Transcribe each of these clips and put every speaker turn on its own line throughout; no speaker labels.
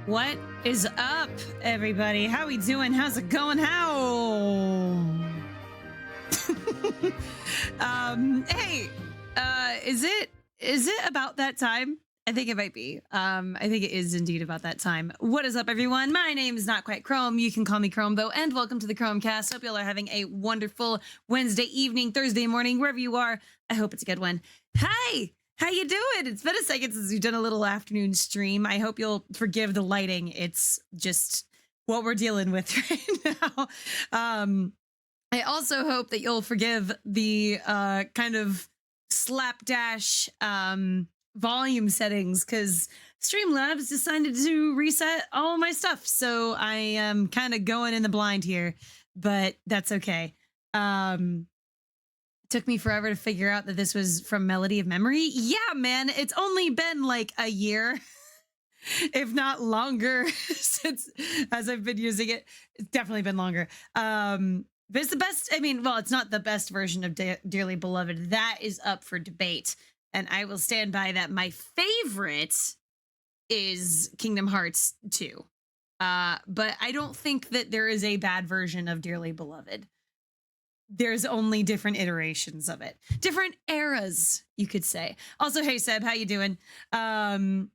What is up, everybody? How we doing? How's it going? How? Hey, is it about that time? I think it might be. I think it is indeed about that time. What is up, everyone? My name is NotQuiteChrome. You can call me Chrome, though, and welcome to the Chromecast. Hope y'all are having a wonderful Wednesday evening, Thursday morning, wherever you are. I hope it's a good one. Hi! How you doing? It's been a second since we've done a little afternoon stream. I hope you'll forgive the lighting. It's just what we're dealing with right now. I also hope that you'll forgive the kind of slapdash volume settings, because Streamlabs decided to reset all my stuff. So I am kind of going in the blind here, but that's okay. Took me forever to figure out that this was from Melody of Memory. Yeah, man, it's only been like a year, if not longer, since as I've been using it. It's definitely been longer. But it's the best. I mean, well, it's not the best version of Dearly Beloved. That is up for debate, and I will stand by that. My favorite is Kingdom Hearts 2. But I don't think that there is a bad version of Dearly Beloved. There's only different iterations of it, different eras, you could say. Also, hey Seb, how you doing? Thank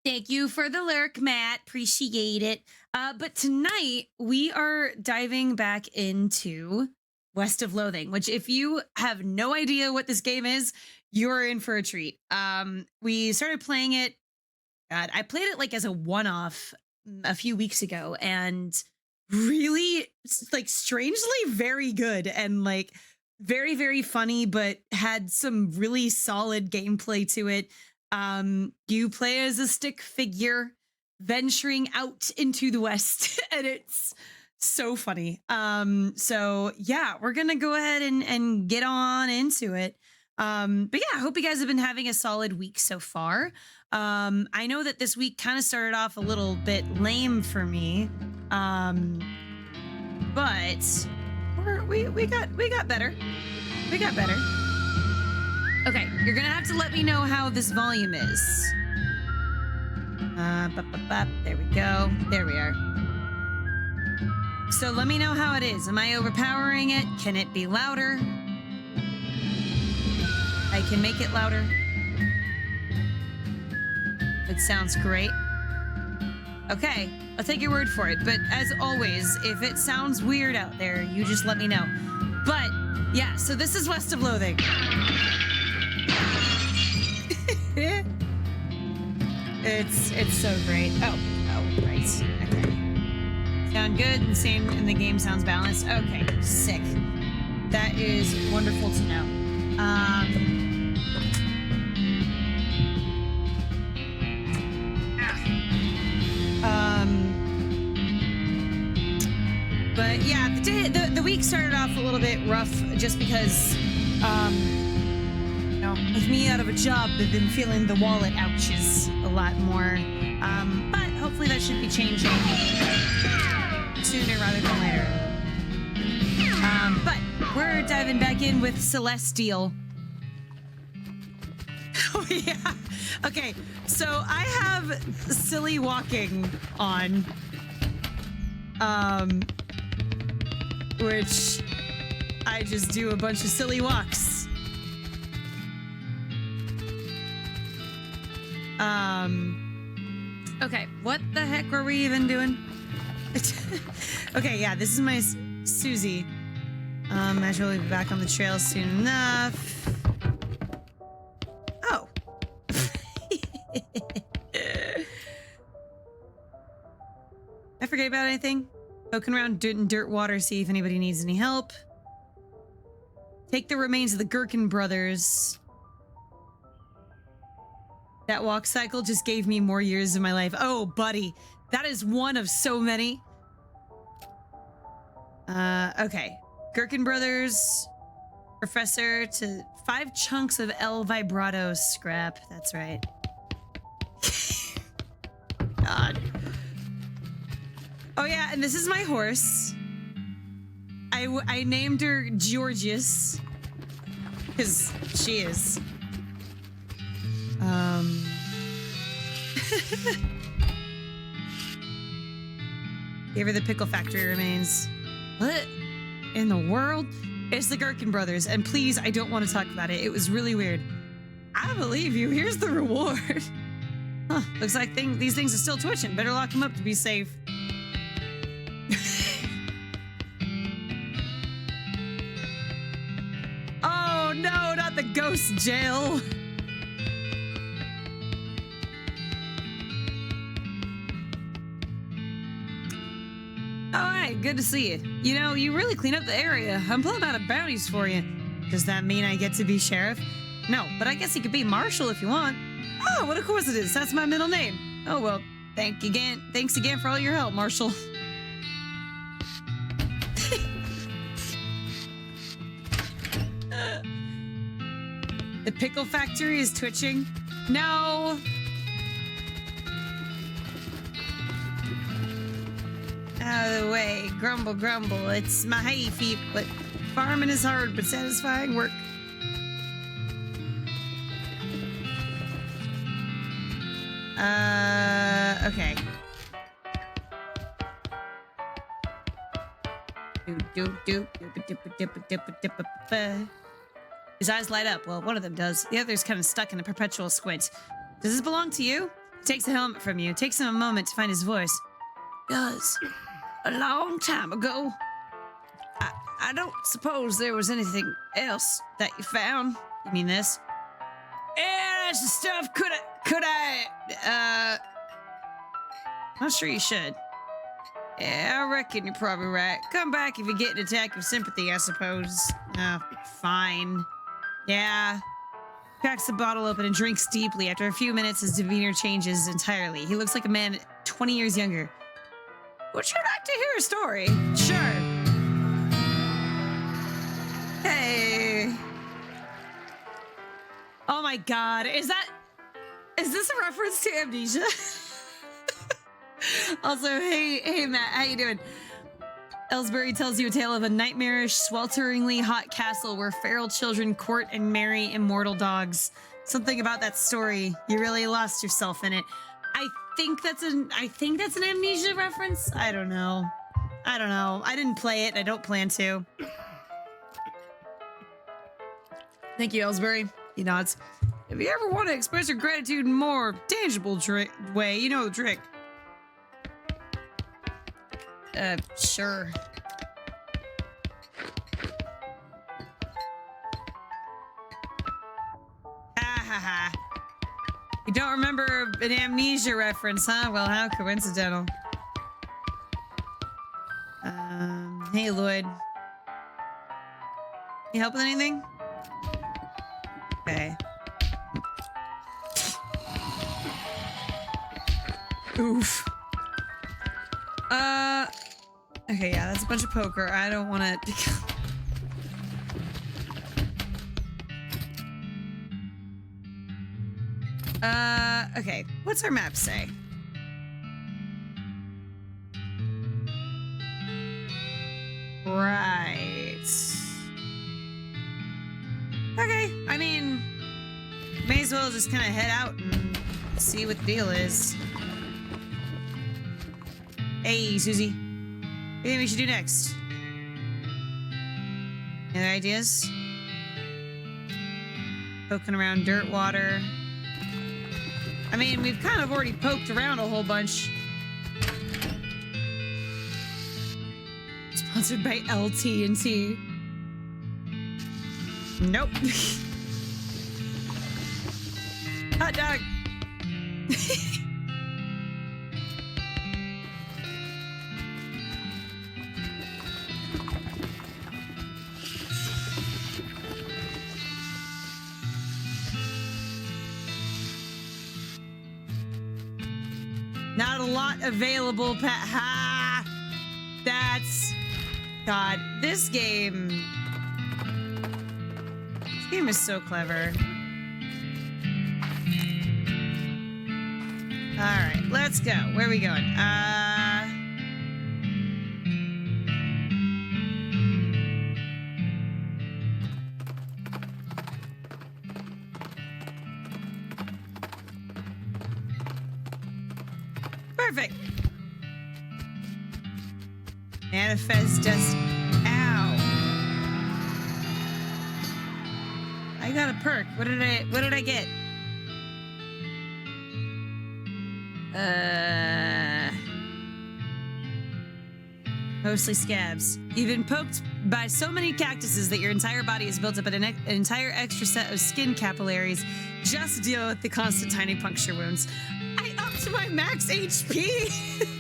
you for the lurk, Matt. Appreciate it. But tonight we are diving back into West of Loathing, which, if you have no idea what this game is, you're in for a treat. We started playing it. God, I played it like as a one-off a few weeks ago, and really, like, strangely very good, and like very, very funny, but had some really solid gameplay to it. You play as a stick figure venturing out into the West, and it's so funny. So yeah, we're gonna go ahead and get on into it. But yeah, I hope you guys have been having a solid week so far. I know that this week kind of started off a little bit lame for me. But we got better. We got better. Okay, you're gonna have to let me know how this volume is. There we go. There we are. So let me know how it is. Am I overpowering it? Can it be louder? I can make it louder. It sounds great. Okay, I'll take your word for it. But as always, if it sounds weird out there, you just let me know. But yeah, so this is West of Loathing. It's so great. Oh, right. Okay. Sound good, and the game sounds balanced. Okay, sick. That is wonderful to know. But yeah, the week started off a little bit rough, just because, you know, with me out of a job, I've been feeling the wallet ouches a lot more. But hopefully that should be changing sooner rather than later. But we're diving back in with Celestial. Oh yeah. Okay, so I have Silly Walking on. Which I just do a bunch of silly walks. Okay, what the heck were we even doing? Okay, yeah, this is my Susie. I should really be back on the trail soon enough. Oh. I forget about anything. Poking around in dirt water, see if anybody needs any help. Take the remains of the Gherkin brothers. That walk cycle just gave me more years of my life. Oh, buddy. That is one of so many. Okay. Gherkin brothers. Professor to 5 chunks of L vibrato scrap. That's right. God. Oh yeah, and this is my horse. I named her Georgius, because she is. Gave her the pickle factory remains. What in the world? It's the Gherkin brothers, and please, I don't want to talk about it. It was really weird. I believe you. Here's the reward. Huh, looks like these things are still twitching. Better lock them up to be safe. Oh no, not the ghost jail. Alright, good to see you. You know, you really clean up the area. I'm pulling out of bounties for you. Does that mean I get to be sheriff? No, but I guess you could be marshal if you want. Oh, what a coincidence. That's my middle name. Oh, well, thanks again for all your help, Marshal. The pickle factory is twitching. No. Out of the way. Grumble, grumble. It's my hay feet, but farming is hard but satisfying work. Okay. His eyes light up. Well, one of them does. The other's kind of stuck in a perpetual squint. Does this belong to you? He takes the helmet from you. It takes him a moment to find his voice. Does. A long time ago. I don't suppose there was anything else that you found. You mean this? Yeah, that's the stuff. Could I, not sure you should. Yeah, I reckon you're probably right. Come back if you get an attack of sympathy, I suppose. Fine. Yeah. Cracks the bottle open and drinks deeply. After a few minutes, his demeanor changes entirely. He looks like a man 20 years younger. Would you like to hear a story? Sure. Hey. Oh my god, is this a reference to Amnesia? Also, hey Matt, how you doing? Ellsbury tells you a tale of a nightmarish, swelteringly hot castle where feral children court and marry immortal dogs. Something about that story. You really lost yourself in it. I think that's an Amnesia reference. I don't know. I didn't play it. I don't plan to. Thank you, Ellsbury. He nods. If you ever want to express your gratitude in a more tangible way, you know the trick. Sure. Ha. You don't remember an Amnesia reference, huh? Well, how coincidental. Hey, Lloyd. You help with anything? Okay. Oof. Okay, yeah, that's a bunch of poker. I don't want to... okay. What's our map say? Right. Okay, I mean, may as well just kind of head out and see what the deal is. Hey, Susie. What do you think we should do next? Any other ideas? Poking around dirt water. I mean, we've kind of already poked around a whole bunch. Sponsored by LT&T. Nope. Hot dog. Not a lot available, ha! That's... God, this game is so clever. Alright, let's go. Where are we going? Perfect. Manifest dust. Ow. I got a perk. What did I get? Mostly scabs. You've been poked by so many cactuses that your entire body has built up an entire extra set of skin capillaries just to deal with the constant tiny puncture wounds. I upped my max HP!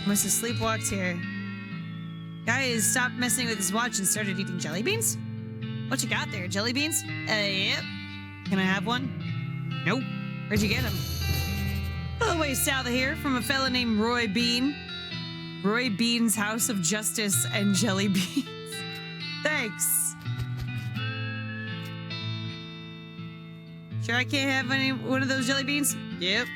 Must have sleepwalked here. Guy stopped messing with his watch and started eating jelly beans? What you got there, jelly beans? Yep. Can I have one? Nope. Where'd you get them? All the way south of here from a fella named Roy Bean. Roy Bean's House of Justice and Jelly Beans. Thanks. Sure I can't have one of those jelly beans? Yep.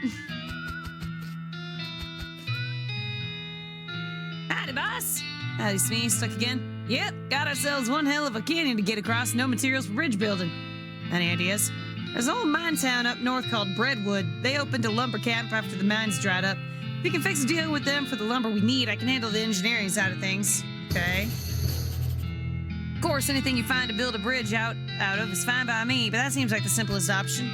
Howdy, boss. Howdy, Smee. Stuck again? Yep. Got ourselves one hell of a canyon to get across. No materials for bridge building. Any ideas? There's an old mine town up north called Breadwood. They opened a lumber camp after the mines dried up. If we can fix a deal with them for the lumber we need, I can handle the engineering side of things. Okay. Of course, anything you find to build a bridge out of is fine by me, but that seems like the simplest option.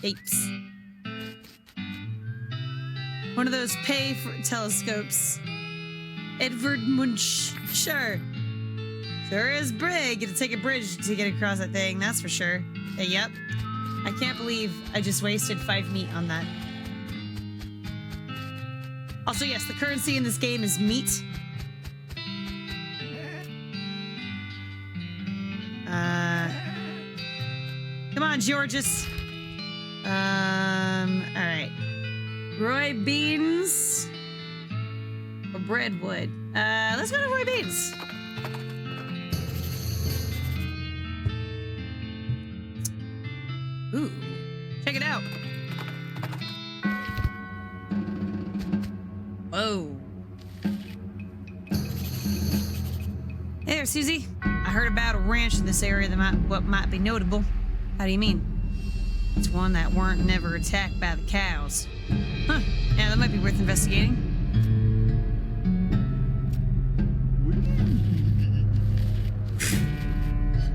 Apes. One of those pay for telescopes. Edward Munch. Sure. Sure is big. It'll take a bridge to get across that thing, that's for sure. Yep. I can't believe I just wasted 5 meat on that. Also, yes, the currency in this game is meat. Come on, Georges. Alright. Roy Beans or Breadwood? Let's go to Roy Beans. Ooh, check it out. Whoa. Hey there, Susie. I heard about a ranch in this area that might be notable. How do you mean? It's one that weren't never attacked by the cows. Huh. Yeah, that might be worth investigating.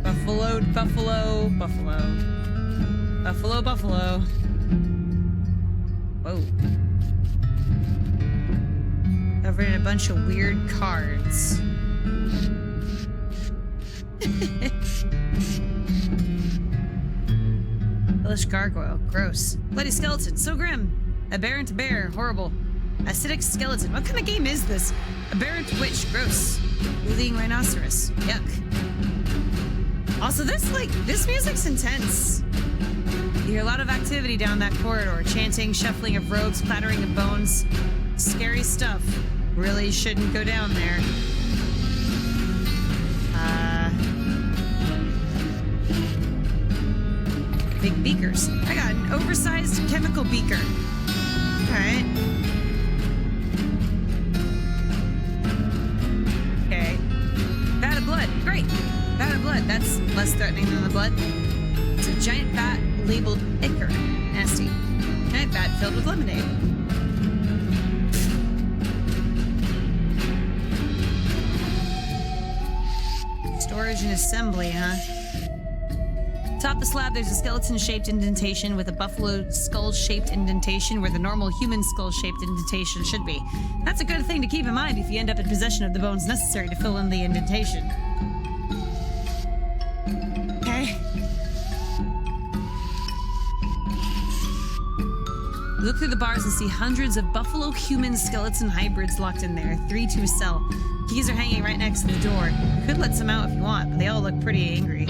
Buffalo, buffalo, buffalo. Buffalo, buffalo. Whoa. Covered in a bunch of weird cards. Hellish gargoyle. Gross. Bloody skeleton. So grim. Aberrant bear. Horrible. Acidic skeleton. What kind of game is this? Aberrant witch. Gross. Loathing rhinoceros. Yuck. Also, this music's intense. You hear a lot of activity down that corridor. Chanting, shuffling of robes, clattering of bones. Scary stuff. Really shouldn't go down there. Big beakers. I got an oversized chemical beaker. Alright. Okay. Vat of blood. Great. Vat of blood. That's less threatening than the blood. It's a giant vat labeled ichor. Nasty. Giant vat filled with lemonade. Storage and assembly, huh? Atop the slab, there's a skeleton-shaped indentation with a buffalo skull-shaped indentation where the normal human skull-shaped indentation should be. That's a good thing to keep in mind if you end up in possession of the bones necessary to fill in the indentation. Okay. Look through the bars and see hundreds of buffalo-human skeleton hybrids locked in there, 3 to a cell. Keys are hanging right next to the door. You could let some out if you want, but they all look pretty angry.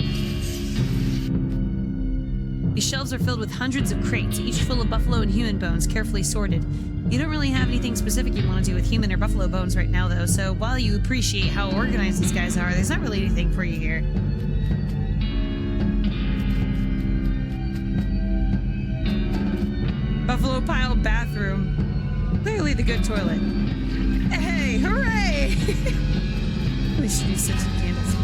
These shelves are filled with hundreds of crates, each full of buffalo and human bones, carefully sorted. You don't really have anything specific you want to do with human or buffalo bones right now, though, so while you appreciate how organized these guys are, there's not really anything for you here. Buffalo pile bathroom. Clearly the good toilet. Hey, hooray! We should use some candles.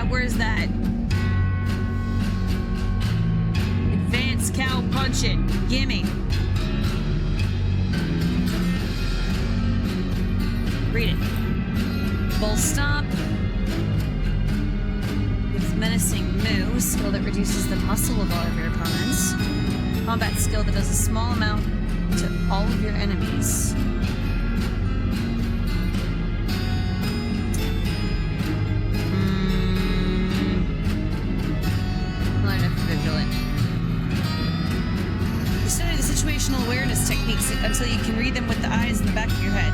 Where's that? Advanced cow punching. Gimme. Read it. Bull stomp. Gives menacing moo. Skill that reduces the muscle of all of your opponents. Combat skill that does a small amount to all of your enemies. Vigilant. You study the situational awareness techniques until you can read them with the eyes in the back of your head.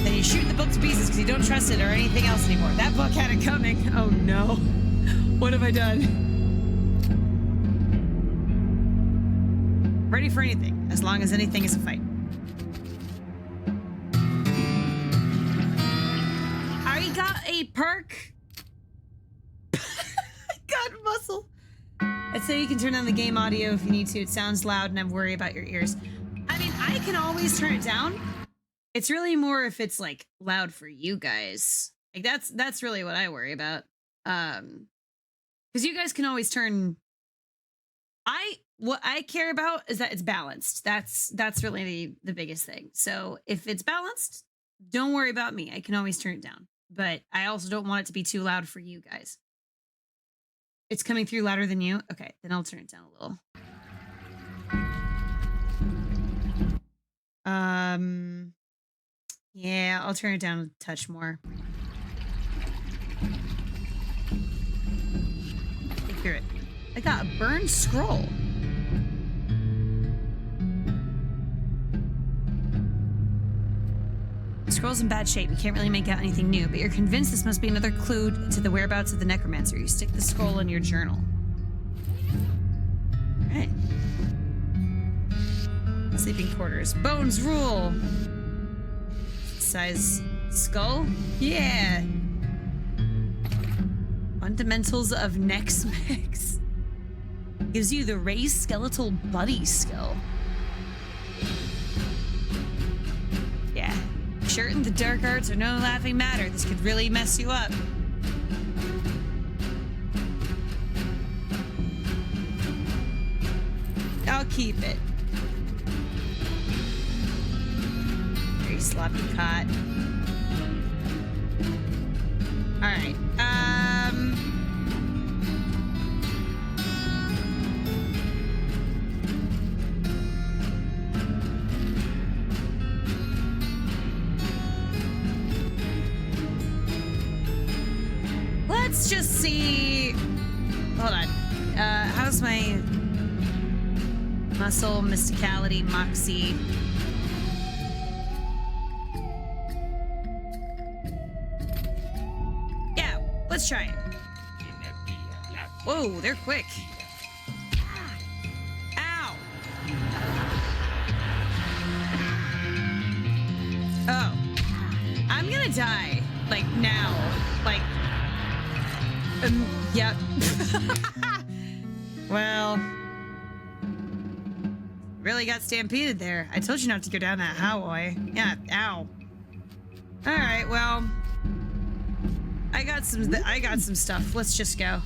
Then you shoot the book to pieces because you don't trust it or anything else anymore. That book had it coming. Oh no. What have I done? Ready for anything, as long as anything is a fight. I got a perk. I got muscle. I'd say you can turn on the game audio if you need to. It sounds loud and I worry about your ears. I mean, I can always turn it down. It's really more if it's like loud for you guys. Like that's really what I worry about. Because you guys can always turn. What I care about is that it's balanced. That's really the biggest thing. So if it's balanced, don't worry about me. I can always turn it down. But I also don't want it to be too loud for you guys. It's coming through louder than you? Okay, then I'll turn it down a little. Yeah, I'll turn it down a touch more. Take through it. I got a burned scroll. The scroll's in bad shape. You can't really make out anything new, but you're convinced this must be another clue to the whereabouts of the necromancer. You stick the scroll in your journal. All right. Sleeping quarters. Bones rule. Size skull. Yeah. Fundamentals of Nex Mix. Gives you the raised skeletal buddy skill. Yeah. Shirt and the dark arts are no laughing matter. This could really mess you up. I'll keep it. Very sloppy cot. All right. Let's just see. Hold on. How's my muscle, mysticality, moxie? Yeah, let's try it. Whoa, they're quick. Ow. Oh. I'm gonna die. Like, now. Like, yep. Well, really got stampeded there. I told you not to go down that hallway. Yeah, ow. All right, well, I got some stuff. Let's just go.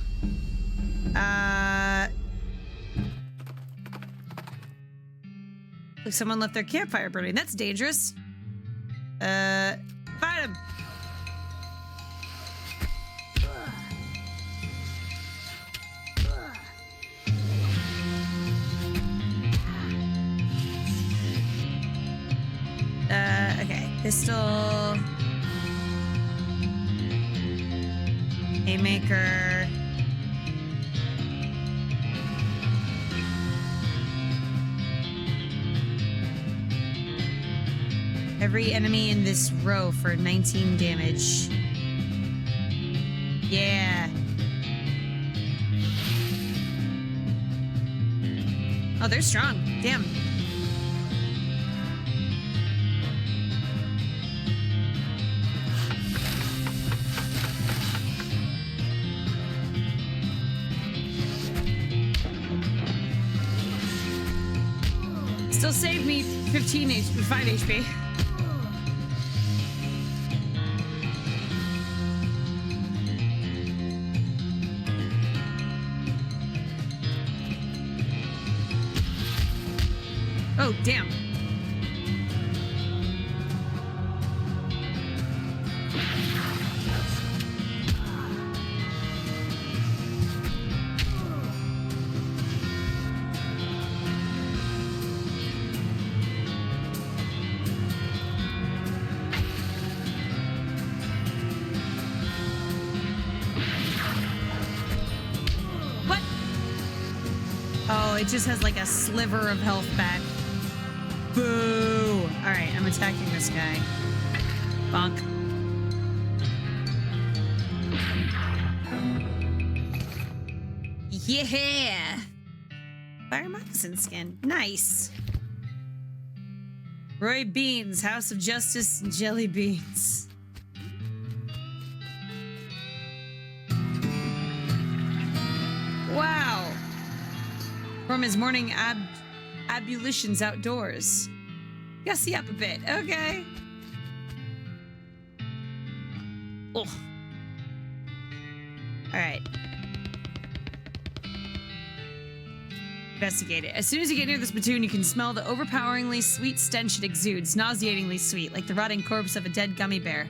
Look, someone left their campfire burning. That's dangerous. Fight him. Okay, pistol, haymaker, every enemy in this row for 19 damage. Yeah. Oh, they're strong. Damn. Still saved me 5 HP. Oh, damn. What? Oh, it just has like a sliver of health back. Boo! All right, I'm attacking this guy. Bonk. Yeah! Fire moccasin skin. Nice. Roy Beans, House of Justice, and Jelly Beans. Wow. From his morning ablutions outdoors. Gussy up a bit. Okay. Oh. All right. Investigate it. As soon as you get near the spittoon, you can smell the overpoweringly sweet stench it exudes, nauseatingly sweet, like the rotting corpse of a dead gummy bear.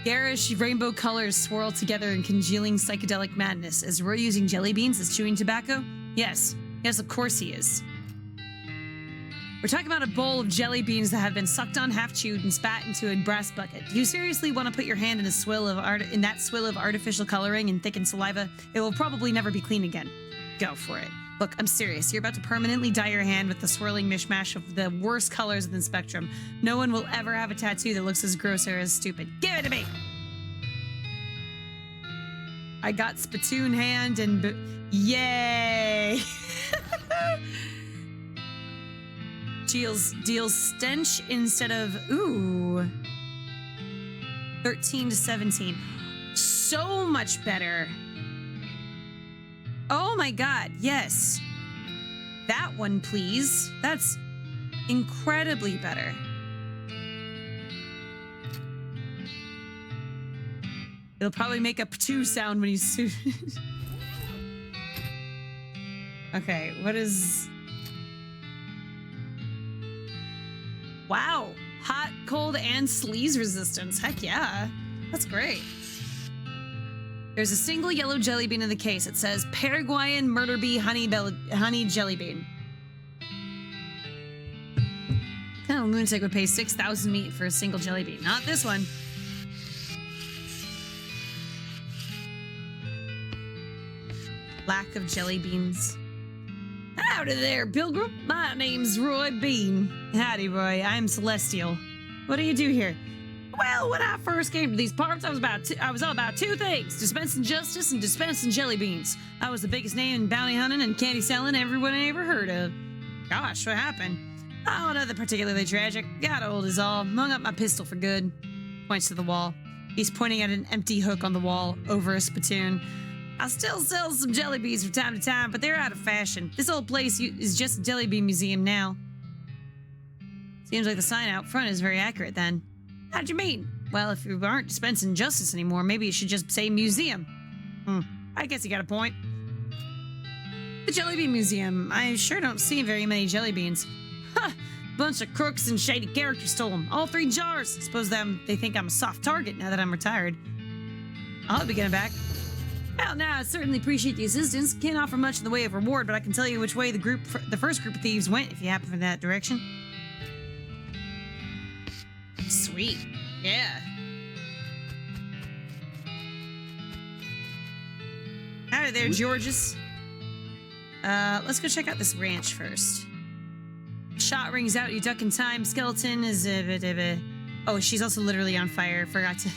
Garish rainbow colors swirl together in congealing psychedelic madness. Is Roy using jelly beans as chewing tobacco? Yes. Yes, of course he is. We're talking about a bowl of jelly beans that have been sucked on, half chewed, and spat into a brass bucket. Do you seriously want to put your hand in a swill of that swill of artificial coloring and thickened saliva? It will probably never be clean again. Go for it. Look, I'm serious. You're about to permanently dye your hand with the swirling mishmash of the worst colors in the spectrum. No one will ever have a tattoo that looks as gross or as stupid. Give it to me! I got spittoon hand and yay! Deals stench instead of 13 to 17. So much better. Oh my god, yes. That one, please. That's incredibly better. It'll probably make a p'too sound when he's suited. Okay, what is... Wow. Hot, cold, and sleaze resistance. Heck yeah. That's great. There's a single yellow jelly bean in the case. It says Paraguayan murder bee honey jelly bean. What kind of lunatic would pay 6,000 meat for a single jelly bean? Not this one. Lack of jelly beans. Howdy there, Pilgrim. My name's Roy Bean. Howdy, Roy. I'm Celestial. What do you do here? Well, when I first came to these parts, I was all about two things: dispensing justice and dispensing jelly beans. I was the biggest name in bounty hunting and candy selling everyone I ever heard of. Gosh, what happened? Oh, nothing particularly tragic. Got old is all. Hung up my pistol for good. Points to the wall. He's pointing at an empty hook on the wall over a spittoon. I still sell some jelly beans from time to time, but they're out of fashion. This old place is just a jelly bean museum now. Seems like the sign out front is very accurate then. How'd you mean? Well, if you aren't dispensing justice anymore, maybe you should just say museum. I guess you got a point. The Jelly Bean Museum. I sure don't see very many jelly beans. Ha! Bunch of crooks and shady characters stole them. All 3 jars. Suppose they think I'm a soft target now that I'm retired. I'll be getting back. Well, now I certainly appreciate the assistance. Can't offer much in the way of reward, but I can tell you which way the first group of thieves went if you happen in that direction. Sweet. Yeah. Howdy there, Georges. Let's go check out this ranch first. Shot rings out, you duck in time. Skeleton is oh, she's also literally on fire. Forgot to...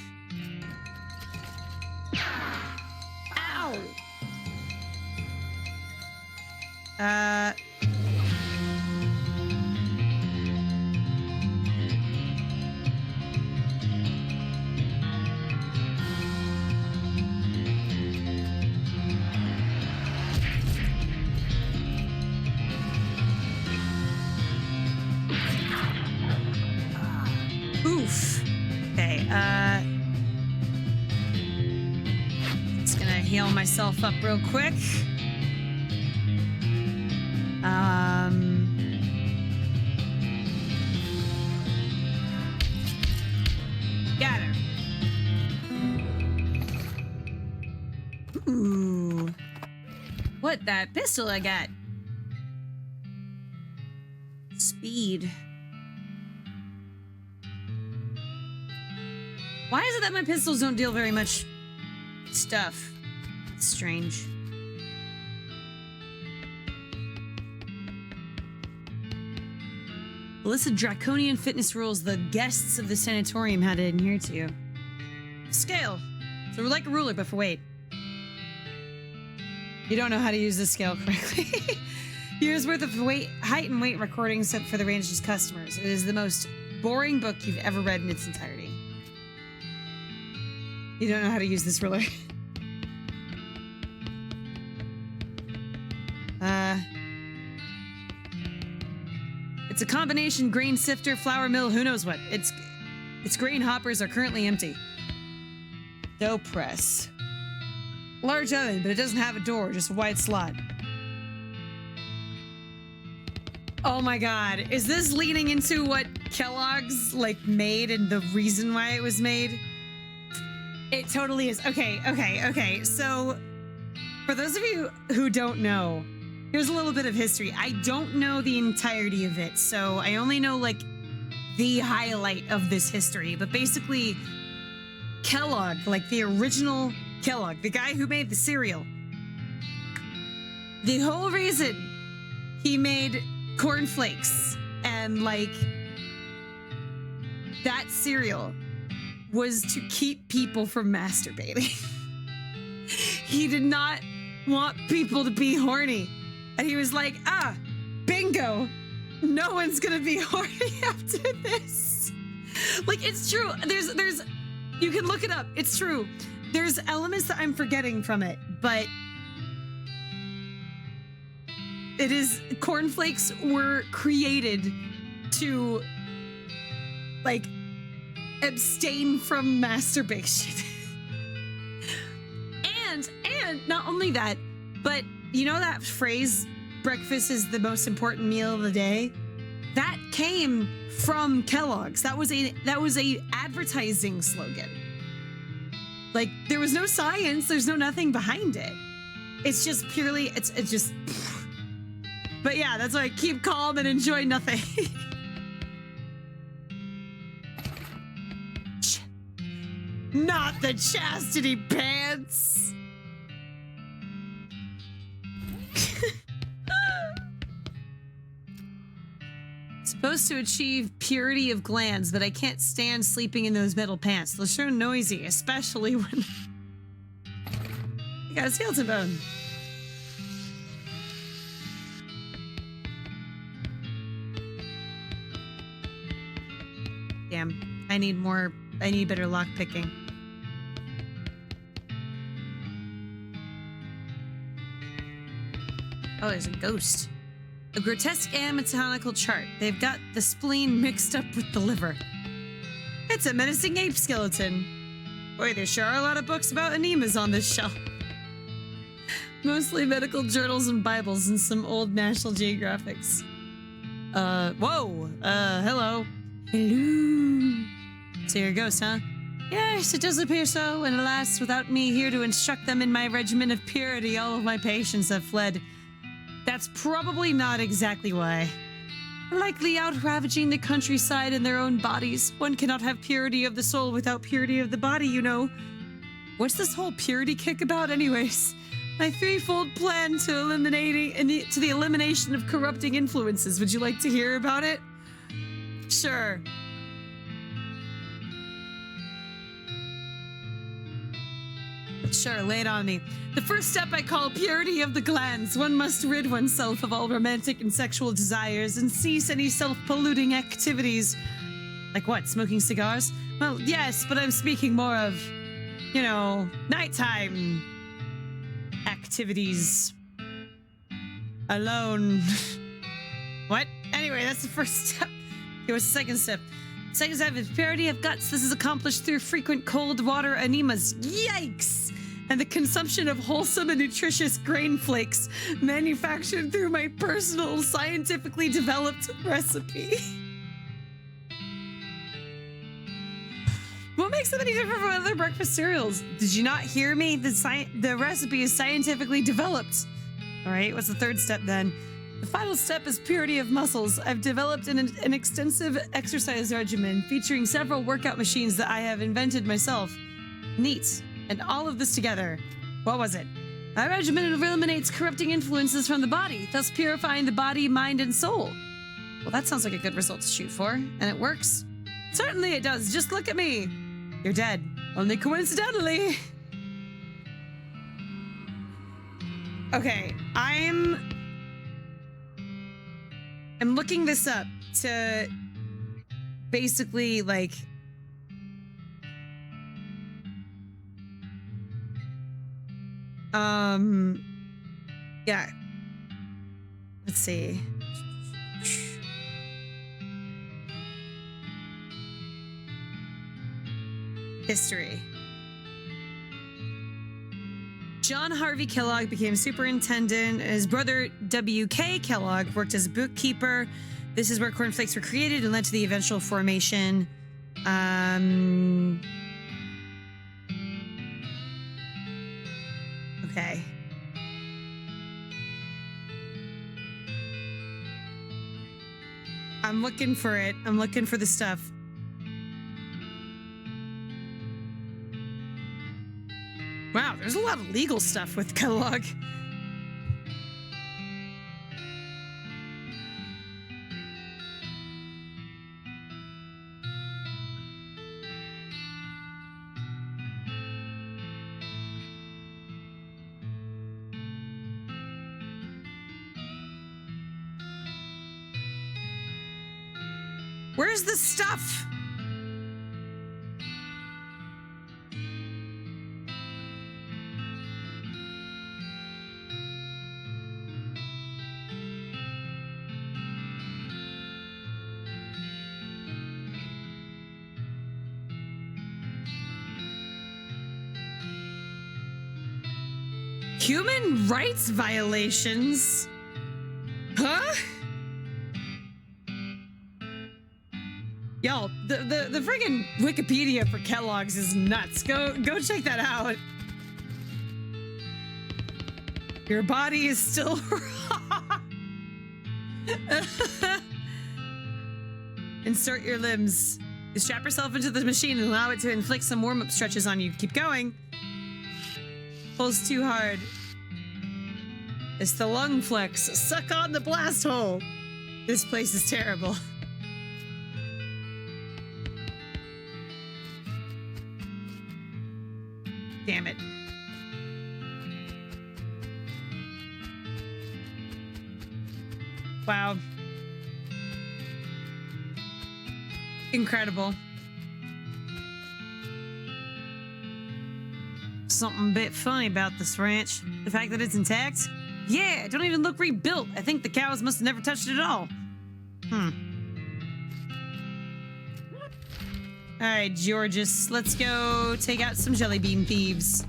Ow! Oof. Okay, just gonna heal myself up real quick. Ooh. What, that pistol I got? Speed. Why is it that my pistols don't deal very much stuff? It's strange. The list of draconian fitness rules the guests of the sanatorium had to adhere to. Scale. So we're like a ruler, but for weight. You don't know how to use the scale correctly. Years worth of weight, height and weight recordings sent for the range's customers. It is the most boring book you've ever read in its entirety. You don't know how to use this ruler. It's a combination grain sifter, flour mill, who knows what. Its grain hoppers are currently empty. Dough press. Large oven, but it doesn't have a door, just a wide slot. Oh my god, is this leading into what Kellogg's like made and the reason why it was made? It totally is. Okay. So, for those of you who don't know, here's a little bit of history. I don't know the entirety of it, so I only know like the highlight of this history. But basically, Kellogg, like the original Kellogg, the guy who made the cereal, the whole reason he made cornflakes and like that cereal was to keep people from masturbating. He did not want people to be horny. And he was like, bingo. No one's gonna be horny after this. Like, it's true. There's, you can look it up. It's true. There's elements that I'm forgetting from it, but it is, cornflakes were created to, like, abstain from masturbation. and not only that, but you know that phrase, breakfast is the most important meal of the day? That came from Kellogg's. That was a advertising slogan. Like, there was no science, there's no nothing behind it. It's just purely, it's just, but yeah, that's why I keep calm and enjoy nothing. Not the chastity pants. Supposed to achieve purity of glands, but I can't stand sleeping in those metal pants. They're so noisy, especially when I got a skeleton bone. Damn, I need better lock picking. Oh, there's a ghost. A grotesque anatomical chart. They've got the spleen mixed up with the liver. It's a menacing ape skeleton. Boy, there sure are a lot of books about anemas on this shelf. Mostly medical journals and Bibles and some old National Geographics. Hello. Hello. So you're a ghost, huh? Yes, it does appear so, and alas, without me here to instruct them in my regimen of purity, all of my patients have fled. That's probably not exactly why. Likely out ravaging the countryside in their own bodies. One cannot have purity of the soul without purity of the body, you know. What's this whole purity kick about anyways? My threefold plan to the elimination of corrupting influences. Would you like to hear about it? Sure. Sure, lay it on me. The first step I call purity of the glands. One must rid oneself of all romantic and sexual desires and cease any self-polluting activities. Like what, smoking cigars? Well, yes, but I'm speaking more of, you know, nighttime activities. Alone. What? Anyway, that's the first step. Okay, what's the second step? Second step is purity of guts. This is accomplished through frequent cold water enemas. Yikes! And the consumption of wholesome and nutritious grain flakes manufactured through my personal, scientifically developed recipe. What makes them any different from other breakfast cereals? Did you not hear me? The recipe is scientifically developed. All right, what's the third step then? The final step is purity of muscles. I've developed an extensive exercise regimen featuring several workout machines that I have invented myself. Neat. And all of this together. What was it? My regimen eliminates corrupting influences from the body, thus purifying the body, mind, and soul. Well, that sounds like a good result to shoot for. And it works? Certainly it does. Just look at me. You're dead. Only coincidentally. Okay, I'm looking this up to basically like yeah. Let's see. History. John Harvey Kellogg became superintendent. His brother W.K. Kellogg worked as bookkeeper. This is where cornflakes were created and led to the eventual formation. Okay. I'm looking for it. I'm looking for the stuff. Wow, there's a lot of legal stuff with Kellogg. Where's the stuff? Human rights violations? Huh? Y'all, the friggin' Wikipedia for Kellogg's is nuts. Go check that out. Your body is still raw. Insert your limbs. You strap yourself into the machine and allow it to inflict some warm-up stretches on you. Keep going. Pulls too hard. It's the lung flex. Suck on the blast hole. This place is terrible. Damn it. Wow. Incredible. Something a bit funny about this ranch. The fact that it's intact? Yeah, it don't even look rebuilt. I think the cows must have never touched it at all. Alright, Georges, let's go take out some jelly bean thieves.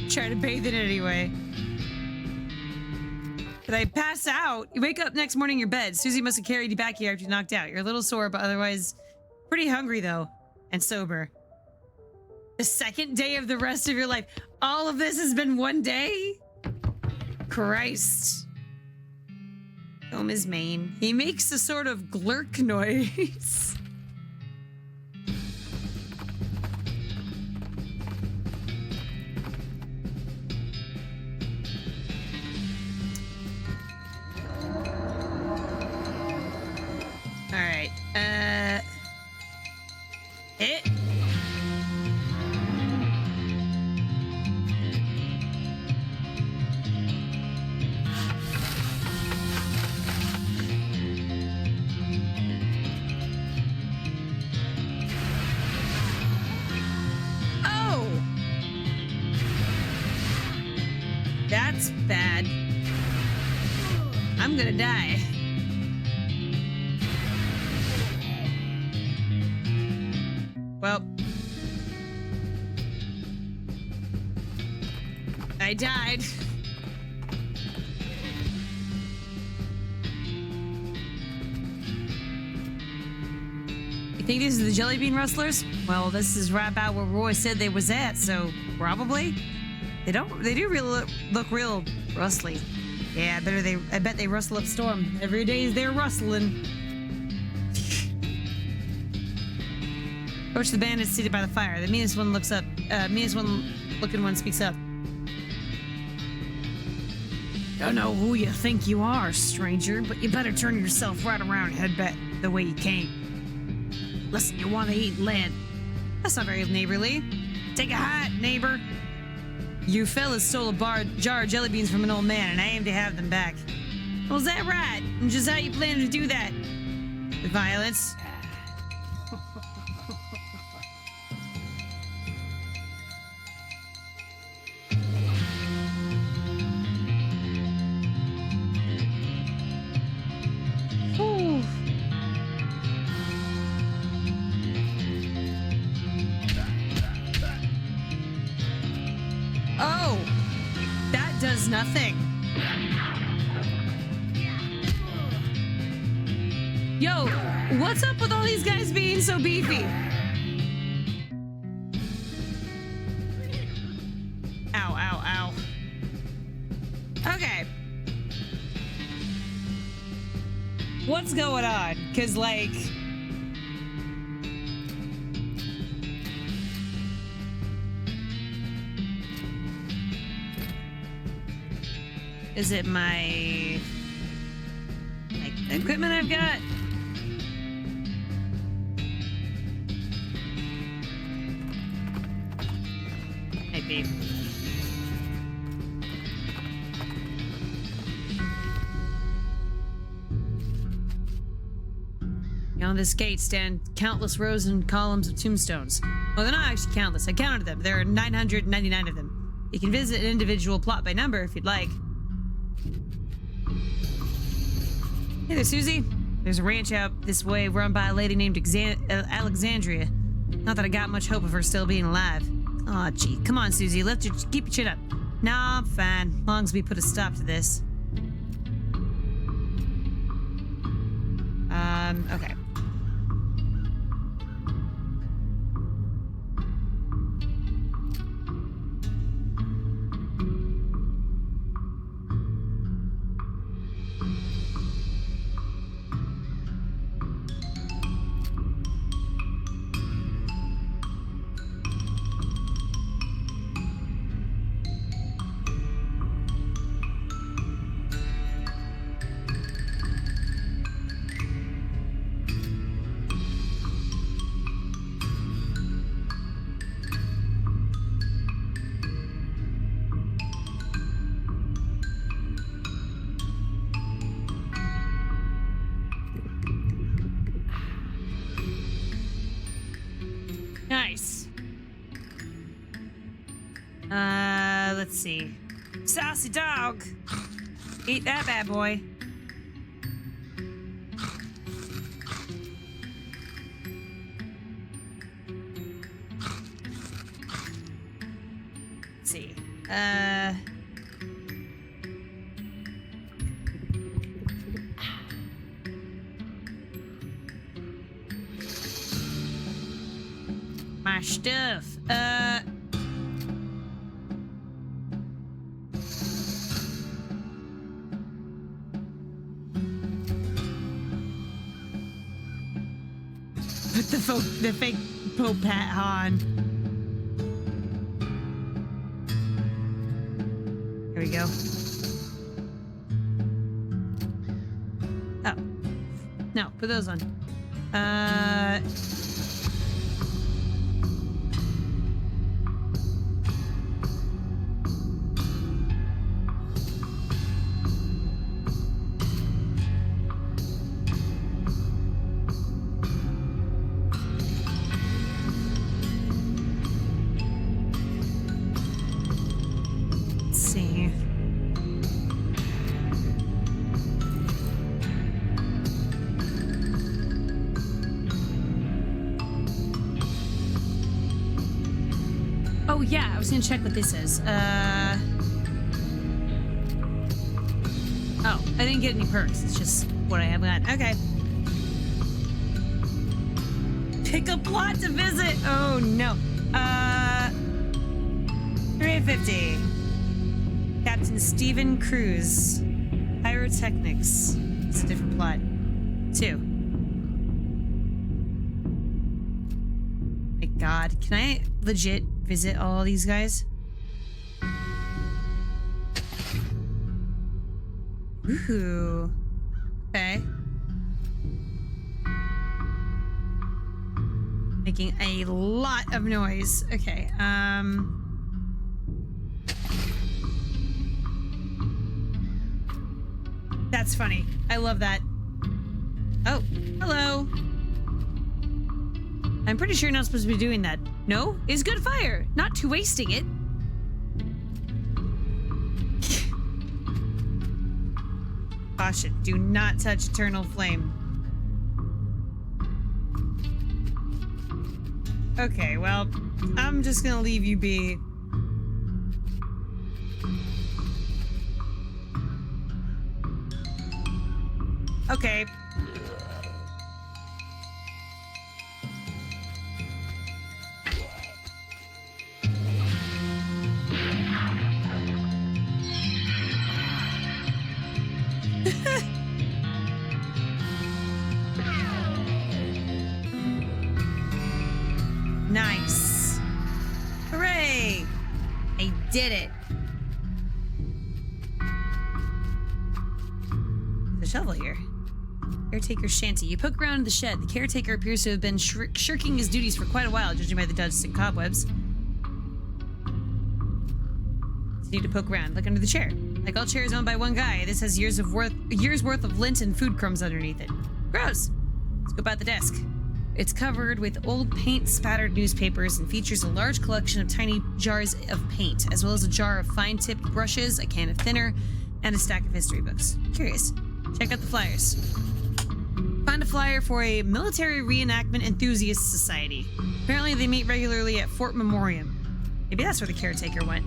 Try to bathe in it anyway. But I pass out. You wake up next morning in your bed. Susie must have carried you back here after you knocked out. You're a little sore, but otherwise pretty hungry, though. And sober. The second day of the rest of your life. All of this has been one day? Christ. Comb his mane. He makes a sort of glurk noise. Alright, it. Oh! That's bad. I'm gonna die. Well, I died. Think these are the jelly bean rustlers? Well, this is right about where Roy said they was at, so probably. They do really look real rustly. Yeah, I bet they rustle up storm. Every day they're rustling. Approach the bandits seated by the fire. The meanest one looking one speaks up. Don't know who you think you are, stranger, but you better turn yourself right around and head back the way you came. Listen, you want to eat lead. That's not very neighborly. Take a hike, neighbor. You fellas stole a jar of jelly beans from an old man, and I aim to have them back. Well, is that right? And just how you plan to do that? With violence? Oh, that does nothing. Yo, what's up with all these guys being so beefy? Ow, ow, ow. Okay. What's going on? Because, like... Is it my equipment I've got? Might be. Beyond this gate stand countless rows and columns of tombstones. Well, they're not actually countless. I counted them. There are 999 of them. You can visit an individual plot by number if you'd like. Hey there, Susie. There's a ranch out this way run by a lady named Alexandria. Not that I got much hope of her still being alive. Aw, gee. Come on, Susie. Keep your chin up. Nah, I'm fine. Long as we put a stop to this. Okay. Nice. Let's see. Saucy dog. Eat that bad boy. Let's see. My stuff. Put the fake Pope hat on. Here we go. Oh. No, put those on. Oh yeah, I was gonna check what this is. Oh, I didn't get any perks. It's just what I have got. Okay. Pick a plot to visit. Oh no. 350. Captain Stephen Cruz. Pyrotechnics. It's a different plot. 2. My God, can I legit visit all these guys? Ooh. Okay. Making a lot of noise. Okay, that's funny. I love that. Oh, hello. I'm pretty sure you're not supposed to be doing that. No? It's good fire. Not to wasting it. Caution. Do not touch eternal flame. Okay, well, I'm just gonna leave you be. Okay. Nice. Hooray! I did it. There's a shovel here. Caretaker shanty. You poke around in the shed. The caretaker appears to have been shirking his duties for quite a while, judging by the dust and cobwebs. Just need to poke around. Look under the chair. Like all chairs owned by one guy, this has years worth of lint and food crumbs underneath it. Gross. Let's go by the desk. It's covered with old paint-spattered newspapers and features a large collection of tiny jars of paint, as well as a jar of fine-tipped brushes, a can of thinner, and a stack of history books. Curious. Check out the flyers. Find a flyer for a military reenactment enthusiast society. Apparently they meet regularly at Fort Memoriam. Maybe that's where the caretaker went.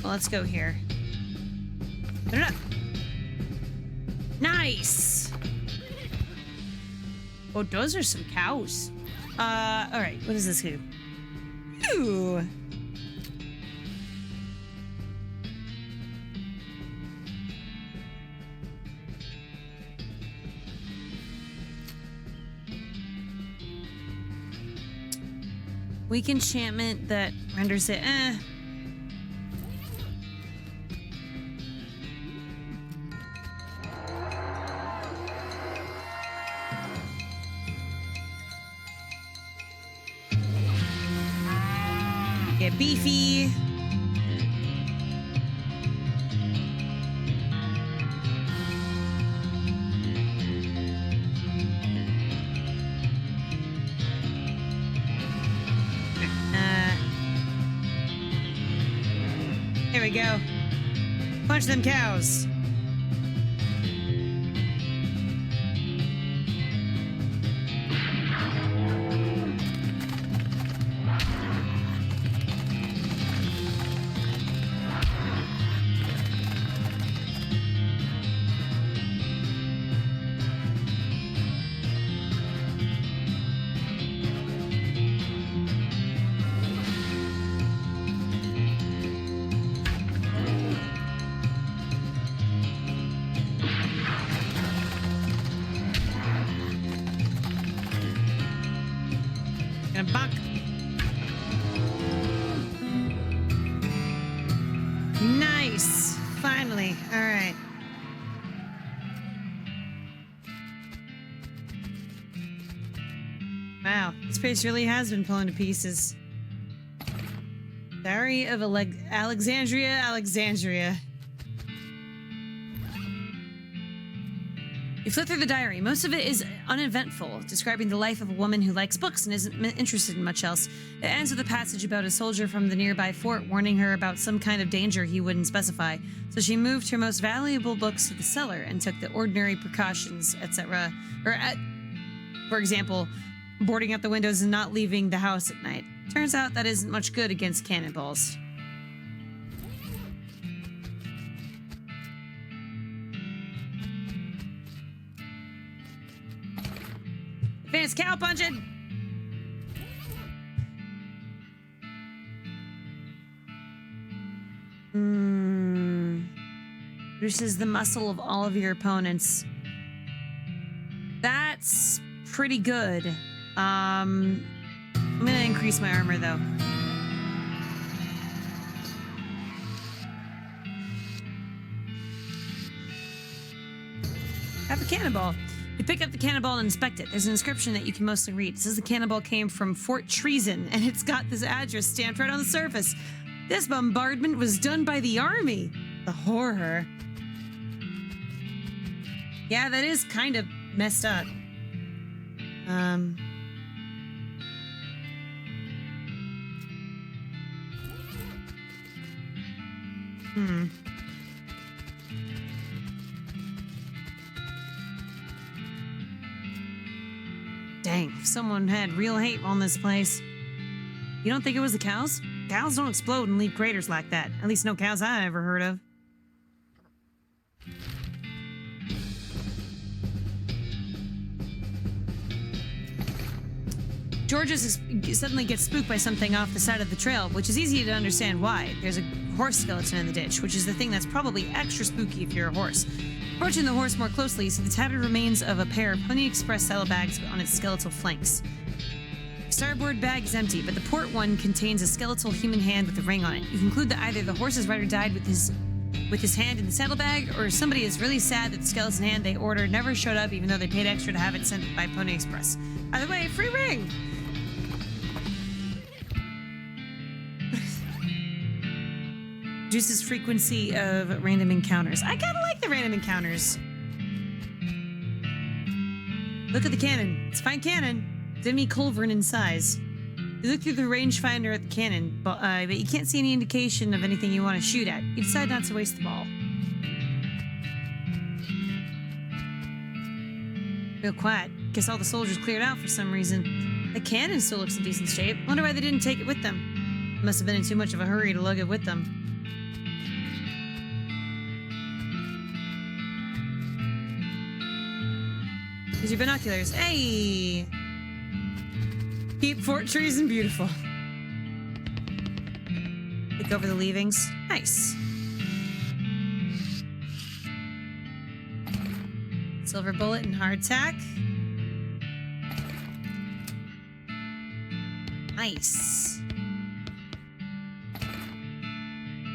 Well, let's go here. Put it up. Nice. Oh, those are some cows. All right. What does this do? Ooh. Weak enchantment that renders it Get beefy. Here we go. Punch them cows. Bonk. Nice. Finally. All right. Wow. This place really has been blown to pieces. Diary of Alexandria. You flip through the diary. Most of it is uneventful, describing the life of a woman who likes books and isn't interested in much else. It ends with a passage about a soldier from the nearby fort warning her about some kind of danger he wouldn't specify. So she moved her most valuable books to the cellar and took the ordinary precautions, etc. For example, boarding up the windows and not leaving the house at night. Turns out that isn't much good against cannonballs. Advanced cow punching. Reduces the muscle of all of your opponents. That's pretty good. I'm gonna increase my armor though. Have a cannonball. You pick up the cannonball and inspect it. There's an inscription that you can mostly read. It says the cannonball came from Fort Treason, and it's got this address stamped right on the surface. This bombardment was done by the army. The horror. Yeah, that is kind of messed up. Dang, someone had real hate on this place. You don't think it was the cows? Cows don't explode and leave craters like that. At least no cows I ever heard of. Georges suddenly gets spooked by something off the side of the trail, which is easy to understand why. There's a horse skeleton in the ditch, which is the thing that's probably extra spooky if you're a horse. Approaching the horse more closely, you see the tattered remains of a pair of Pony Express saddlebags on its skeletal flanks. The starboard bag is empty, but the port one contains a skeletal human hand with a ring on it. You conclude that either the horse's rider died with his hand in the saddlebag, or somebody is really sad that the skeleton hand they ordered never showed up, even though they paid extra to have it sent by Pony Express. Either way, free ring! Reduces frequency of random encounters. I kind of like the random encounters. Look at the cannon. It's a fine cannon. Demi-culverin in size. You look through the rangefinder at the cannon, but you can't see any indication of anything you want to shoot at. You decide not to waste the ball. Real quiet. Guess all the soldiers cleared out for some reason. The cannon still looks in decent shape. Wonder why they didn't take it with them. Must have been in too much of a hurry to lug it with them. Use your binoculars. Hey! Keep Fort Treason beautiful. Look over the leavings. Nice. Silver bullet and hardtack. Nice.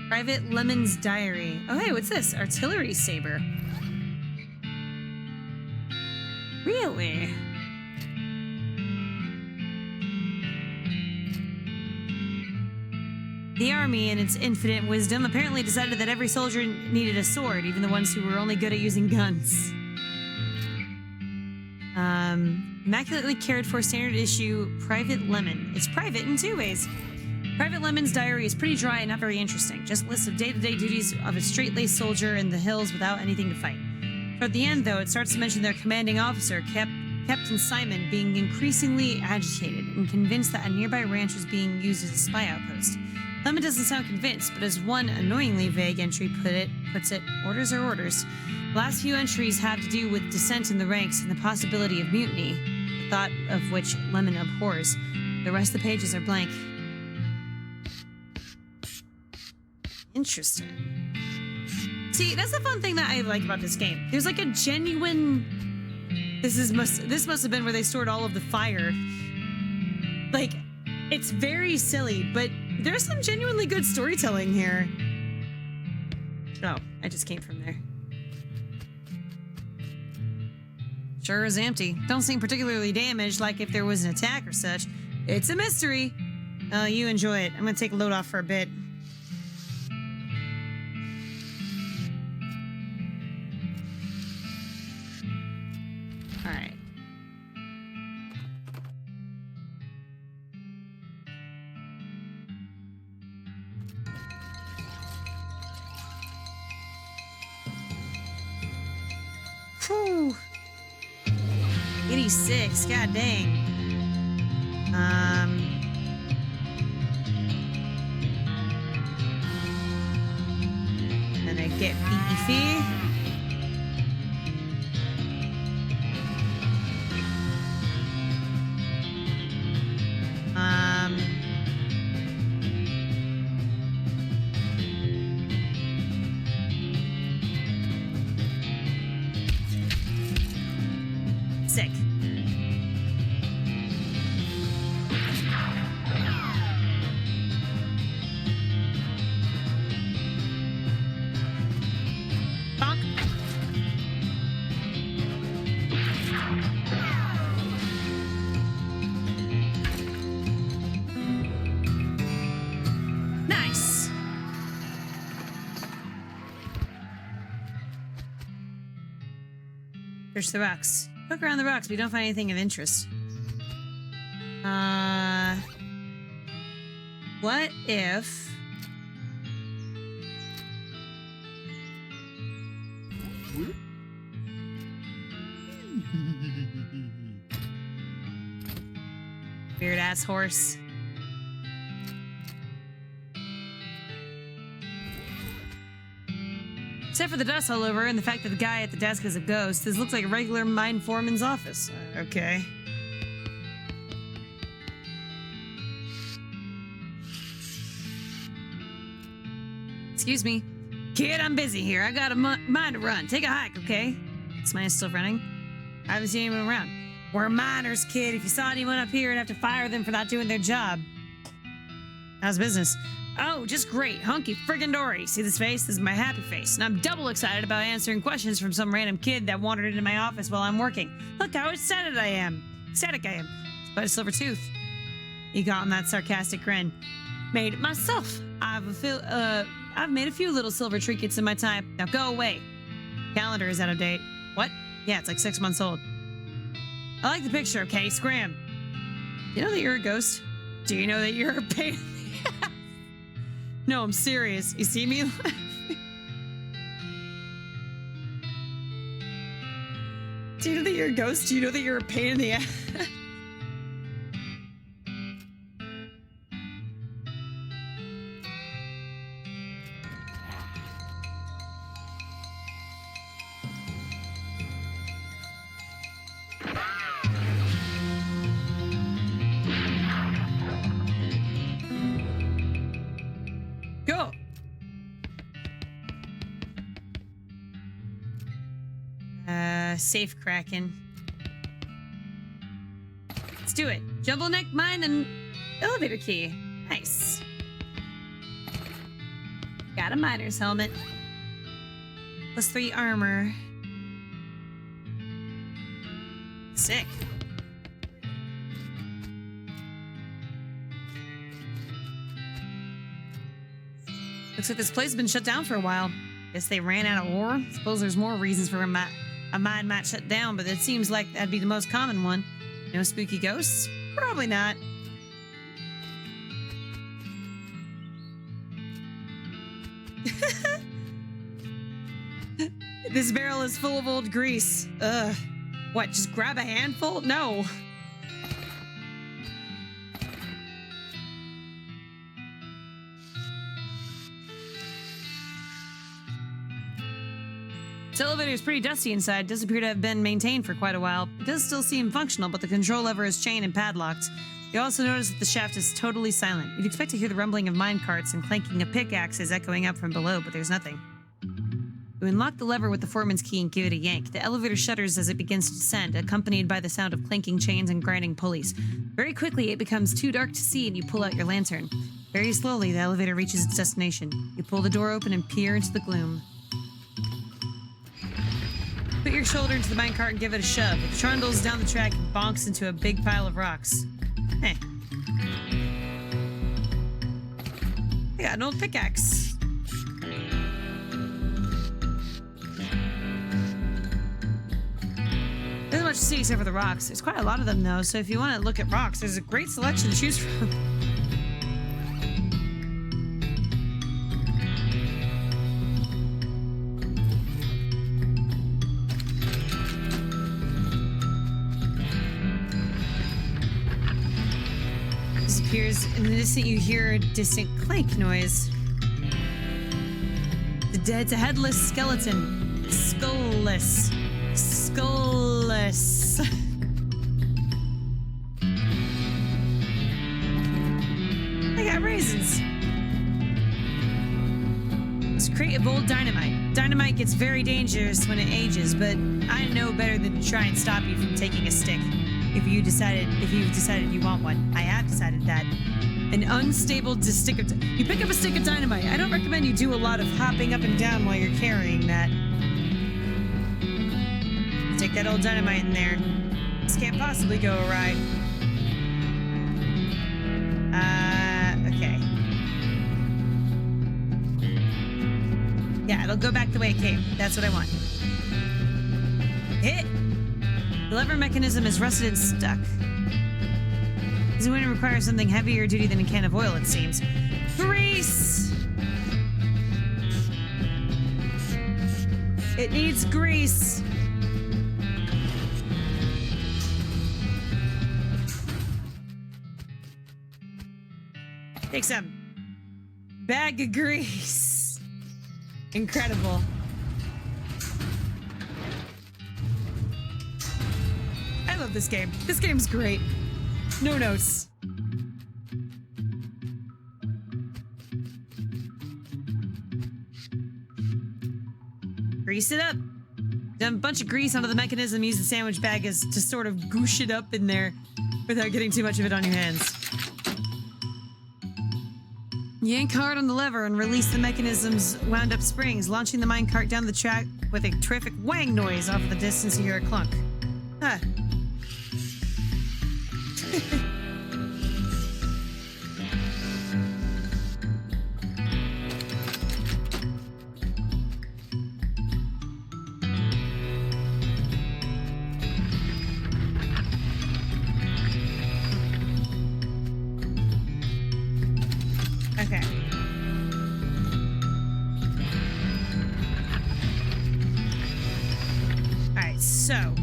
Private Lemon's diary. Oh, hey, what's this? Artillery saber. Really? The army, in its infinite wisdom, apparently decided that every soldier needed a sword, even the ones who were only good at using guns. Immaculately cared for standard issue Private Lemon. It's private in two ways. Private Lemon's diary is pretty dry and not very interesting. Just lists of day-to-day duties of a straight-laced soldier in the hills without anything to fight. Toward the end, though, it starts to mention their commanding officer, Captain Simon, being increasingly agitated and convinced that a nearby ranch was being used as a spy outpost. Lemon doesn't sound convinced, but as one annoyingly vague entry puts it, orders are orders. The last few entries have to do with dissent in the ranks and the possibility of mutiny, the thought of which Lemon abhors. The rest of the pages are blank. Interesting. See, that's the fun thing that I like about this game. There's like a genuine... This must have been where they stored all of the fire. Like, it's very silly, but there's some genuinely good storytelling here. Oh, I just came from there. Sure is empty. Don't seem particularly damaged, like if there was an attack or such. It's a mystery. Oh, you enjoy it. I'm gonna take a load off for a bit. Alright. Whew. 86, god dang. And I get beefy. Search the rocks. Look around the rocks, but we don't find anything of interest. What if... Weird ass horse. Except for the dust all over and the fact that the guy at the desk is a ghost, this looks like a regular mine foreman's office. Okay. Excuse me. Kid, I'm busy here. I got a mine to run. Take a hike, okay? This mine is still running. I haven't seen anyone around. We're miners, kid. If you saw anyone up here, I'd have to fire them for not doing their job. How's business? Oh, just great. Hunky friggin' dory. See this face? This is my happy face. And I'm double excited about answering questions from some random kid that wandered into my office while I'm working. Look how ecstatic I am. Despite a silver tooth. He got on that sarcastic grin. Made it myself. I've made a few little silver trinkets in my time. Now go away. Calendar is out of date. What? Yeah, it's like 6 months old. I like the picture, okay? Scram. You know that you're a ghost? Do you know that you're a pain in the ass? No, I'm serious. You see me laughing? Do you know that you're a ghost? Do you know that you're a pain in the ass? Go! Safe cracking. Let's do it. Jumbo neck mine and elevator key. Nice. Got a miner's helmet. +3 armor. Sick. Looks like this place has been shut down for a while. Guess they ran out of ore. Suppose there's more reasons for a mine might shut down, but it seems like that'd be the most common one. No spooky ghosts? Probably not. This barrel is full of old grease. Ugh. What, just grab a handful? No. This elevator is pretty dusty inside. Does appear to have been maintained for quite a while. It does still seem functional, but the control lever is chained and padlocked. You also notice that the shaft is totally silent. You'd expect to hear the rumbling of mine carts and clanking of pickaxes echoing up from below, but there's nothing. You unlock the lever with the foreman's key and give it a yank. The elevator shudders as it begins to descend, accompanied by the sound of clanking chains and grinding pulleys. Very quickly, it becomes too dark to see and you pull out your lantern. Very slowly, the elevator reaches its destination. You pull the door open and peer into the gloom. Put your shoulder into the minecart and give it a shove. It trundles down the track and bonks into a big pile of rocks. Hey. I got an old pickaxe. There's not much to see except for the rocks. There's quite a lot of them though, so if you want to look at rocks, there's a great selection to choose from. Disappears. In the distance, you hear a distant clank noise. It's a headless skeleton. Skullless. Skullless. I got raisins. It's a crate of old dynamite. Dynamite gets very dangerous when it ages, but I know better than to try and stop you from taking a stick. If you've decided you want one. I have decided that. An unstable stick of... You pick up a stick of dynamite. I don't recommend you do a lot of hopping up and down while you're carrying that. Stick that old dynamite in there. This can't possibly go awry. Okay. Yeah, it'll go back the way it came. That's what I want. Hit! The lever mechanism is rusted and stuck. This is going to require something heavier duty than a can of oil, it seems. Grease! It needs grease. Take some. Bag of grease. Incredible. I love this game. This game's great. No notes. Grease it up. Dump a bunch of grease onto the mechanism. Use the sandwich bag as to sort of goosh it up in there without getting too much of it on your hands. Yank hard on the lever and release the mechanism's wound-up springs, launching the minecart down the track with a terrific whang noise. Off in the distance, you hear a clunk. Huh. Okay. All right, so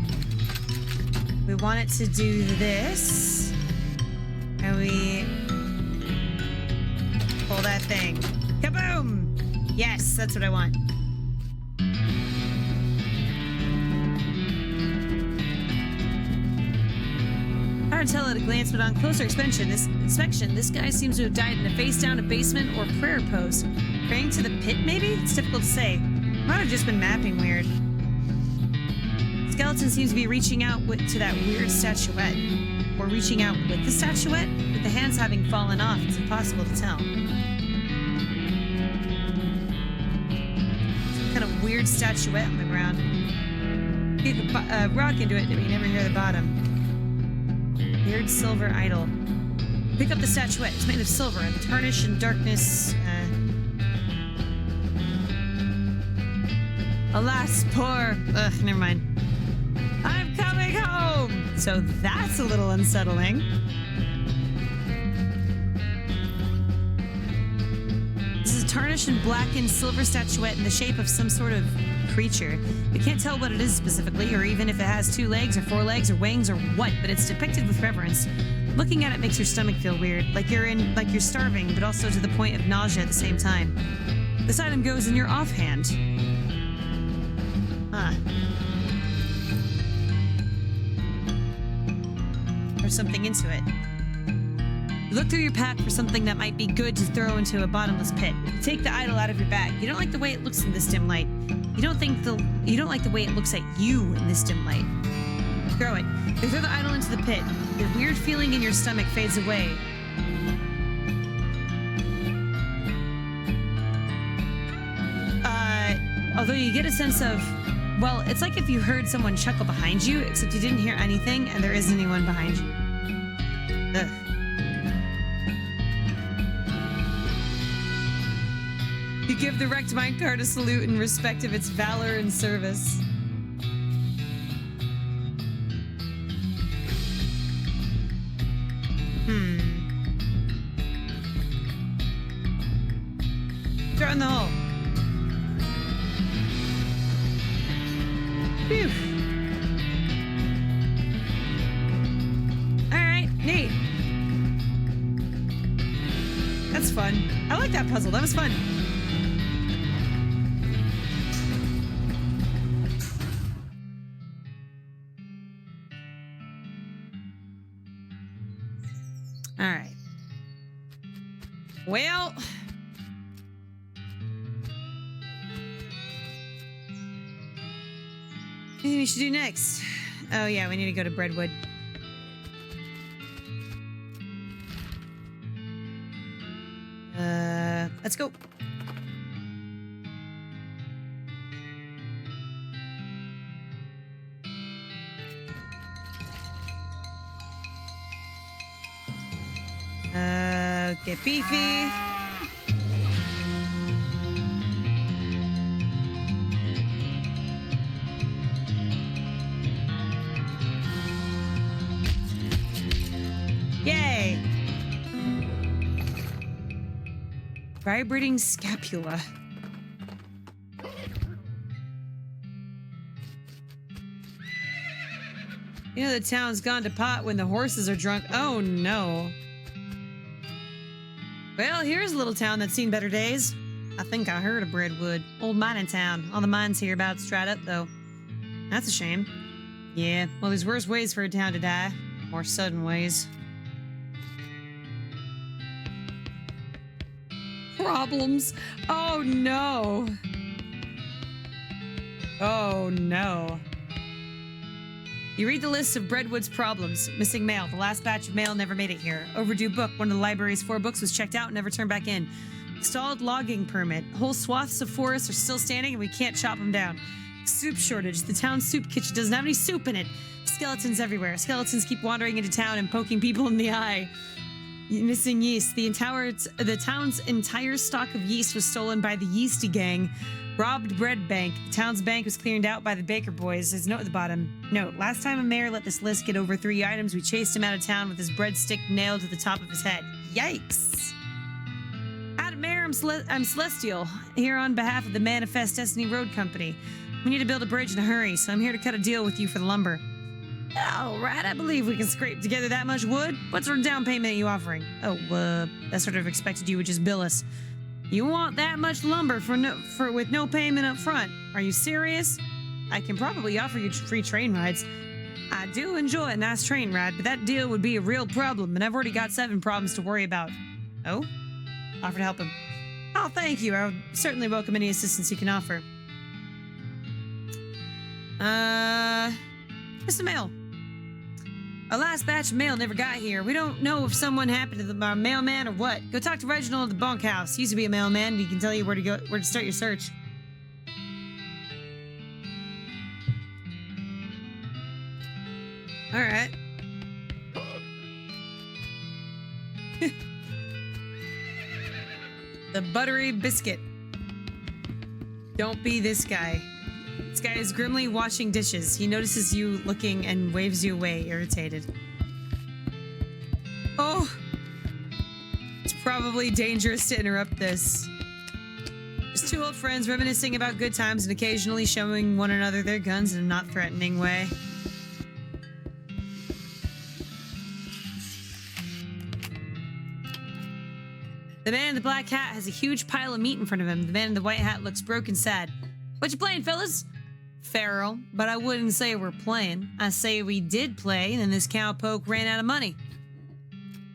we want it to do this, and we pull that thing. Kaboom! Yes, that's what I want. Hard to tell at a glance, but on closer inspection, this guy seems to have died in a face-down abasement or prayer pose. Praying to the pit, maybe? It's difficult to say. Might have just been mapping weird. The skeleton seems to be reaching out to that weird statuette. Or reaching out with the statuette? With the hands having fallen off, it's impossible to tell. Some kind of weird statuette on the ground. Kick a rock into it, but you never hear the bottom. Weird silver idol. Pick up the statuette. It's made of silver, and the tarnish and darkness. Alas, poor. Ugh, never mind. I'm coming home! So that's a little unsettling. This is a tarnished and blackened silver statuette in the shape of some sort of creature. We can't tell what it is specifically, or even if it has 2 legs or 4 legs or wings or what, but it's depicted with reverence. Looking at it makes your stomach feel weird, like you're starving, but also to the point of nausea at the same time. This item goes in your offhand. Huh. Or something into it. You look through your pack for something that might be good to throw into a bottomless pit. Take the idol out of your bag. You don't like the way it looks in this dim light. You don't like the way it looks at you in this dim light. Throw it. You throw the idol into the pit. The weird feeling in your stomach fades away. Although you get a sense of, well, it's like if you heard someone chuckle behind you, except you didn't hear anything and there isn't anyone behind you. Ugh. You give the wrecked minecart a salute in respect of its valor and service. Throw it in the hole. Phew. Alright, neat. That's fun. I like that puzzle. That was fun. Alright. Well... what do we should do next? Oh yeah, we need to go to Breadwood. Let's go. Get beefy. Vibrating scapula. You know the town's gone to pot when the horses are drunk. Oh no. Well, here's a little town that's seen better days. I think I heard of Breadwood. Old mining town. All the mines hereabouts dried up, though. That's a shame. Yeah, well, there's worse ways for a town to die. More sudden ways. Problems. Oh, no. Oh, no. You read the list of Breadwood's problems. Missing mail. The last batch of mail never made it here. Overdue book. One of the library's 4 books was checked out and never turned back in. Stalled logging permit. Whole swaths of forests are still standing and we can't chop them down. Soup shortage. The town's soup kitchen doesn't have any soup in it. Skeletons everywhere. Skeletons keep wandering into town and poking people in the eye. Missing yeast. The town's entire stock of yeast was stolen by the Yeasty Gang. Robbed bread bank. The town's bank was cleared out by the Baker boys. There's a note at the bottom. Note, last time a mayor let this list get over 3 items, we chased him out of town with his breadstick nailed to the top of his head. Yikes. Adam Mayor, I'm Celestial, here on behalf of the Manifest Destiny Road Company. We need to build a bridge in a hurry, so I'm here to cut a deal with you for the lumber. All right, I believe we can scrape together that much wood. What sort of down payment are you offering? Oh, I sort of expected you would just bill us. You want that much lumber with no payment up front? Are you serious? I can probably offer you free train rides. I do enjoy a nice train ride, but that deal would be a real problem, and I've already got 7 problems to worry about. Oh? Offer to help him. Oh, thank you. I would certainly welcome any assistance you can offer. Here's the mail. Our last batch of mail never got here. We don't know if someone happened to our mailman or what. Go talk to Reginald at the bunkhouse. He used to be a mailman. He can tell you where to start your search. All right. The buttery biscuit. Don't be this guy. This guy is grimly washing dishes. He notices you looking and waves you away, irritated. Oh! It's probably dangerous to interrupt this. Just 2 old friends reminiscing about good times and occasionally showing one another their guns in a not threatening way. The man in the black hat has a huge pile of meat in front of him. The man in the white hat looks broken sad. What you playing, fellas? Feral, but I wouldn't say we're playing. I say we did play, and then this cowpoke ran out of money.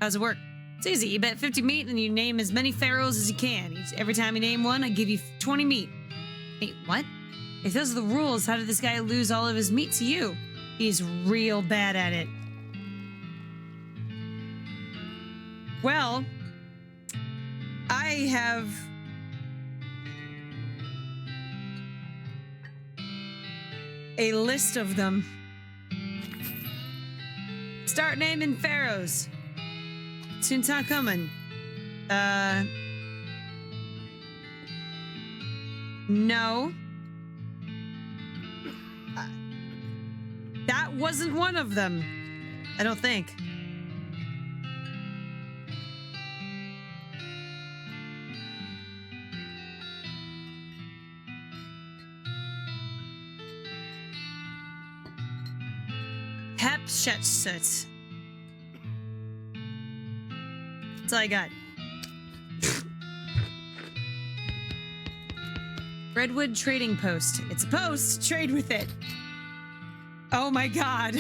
How's it work? It's easy. You bet 50 meat, and you name as many pharaohs as you can. Every time you name one, I give you 20 meat. Wait, what? If those are the rules, how did this guy lose all of his meat to you? He's real bad at it. Well, I have... a list of them. Start naming pharaohs. Tutankhamun. No. That wasn't one of them. I don't think. Hatshepsut. That's all I got. Redwood Trading Post. It's a post. Trade with it. Oh my god.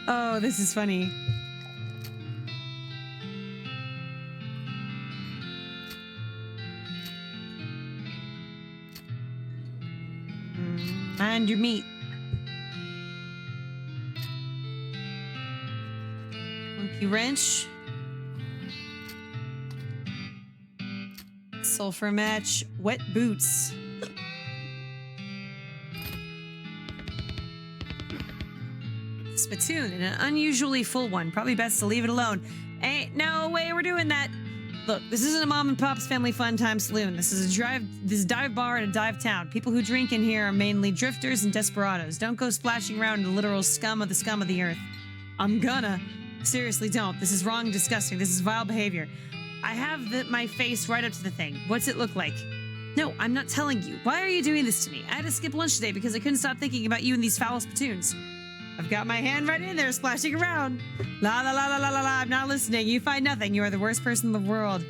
Oh, this is funny. Mind your meat. Monkey wrench. Sulfur match. Wet boots. Spittoon, and an unusually full one. Probably best to leave it alone. Ain't no way we're doing that. Look, this isn't a mom and pop's family fun time saloon. This is a dive bar in a dive town. People who drink in here are mainly drifters and desperados. Don't go splashing around in the literal scum of the earth. I'm gonna. Seriously, don't. This is wrong and disgusting. This is vile behavior. I have my face right up to the thing. What's it look like? No, I'm not telling you. Why are you doing this to me? I had to skip lunch today because I couldn't stop thinking about you and these foul spittoons. I've got my hand right in there splashing around. La la la la la la la, I'm not listening. You find nothing. You are the worst person in the world.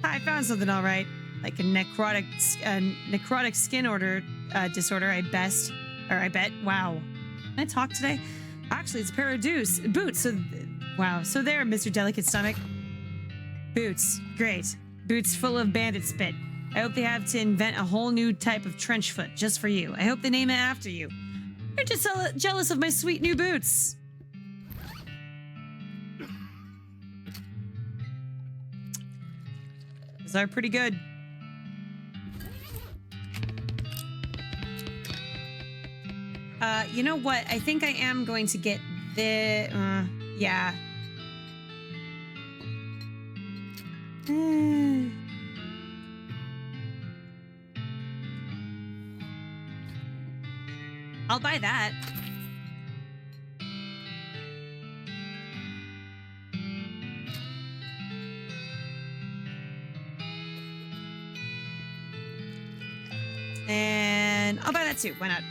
I found something all right. Like a necrotic skin disorder, I bet. Wow. Can I talk today? Actually, it's a pair of boots. So, wow. So there, Mr. Delicate Stomach. Boots. Great. Boots full of bandit spit. I hope they have to invent a whole new type of trench foot just for you. I hope they name it after you. You're just jealous of my sweet new boots. Those are pretty good. You know what? I think I am going to get the, yeah. I'll buy that. And I'll buy that too. Why not?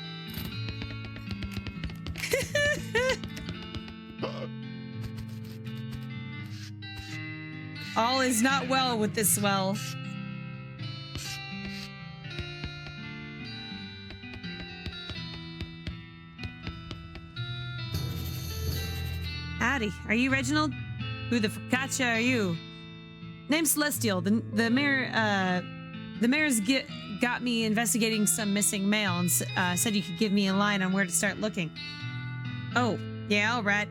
All is not well with this well. Howdy, are you Reginald? Who the focaccia are you? Name's Celestial. The mayor's got me investigating some missing mail and said you could give me a line on where to start looking. Oh, yeah, all right.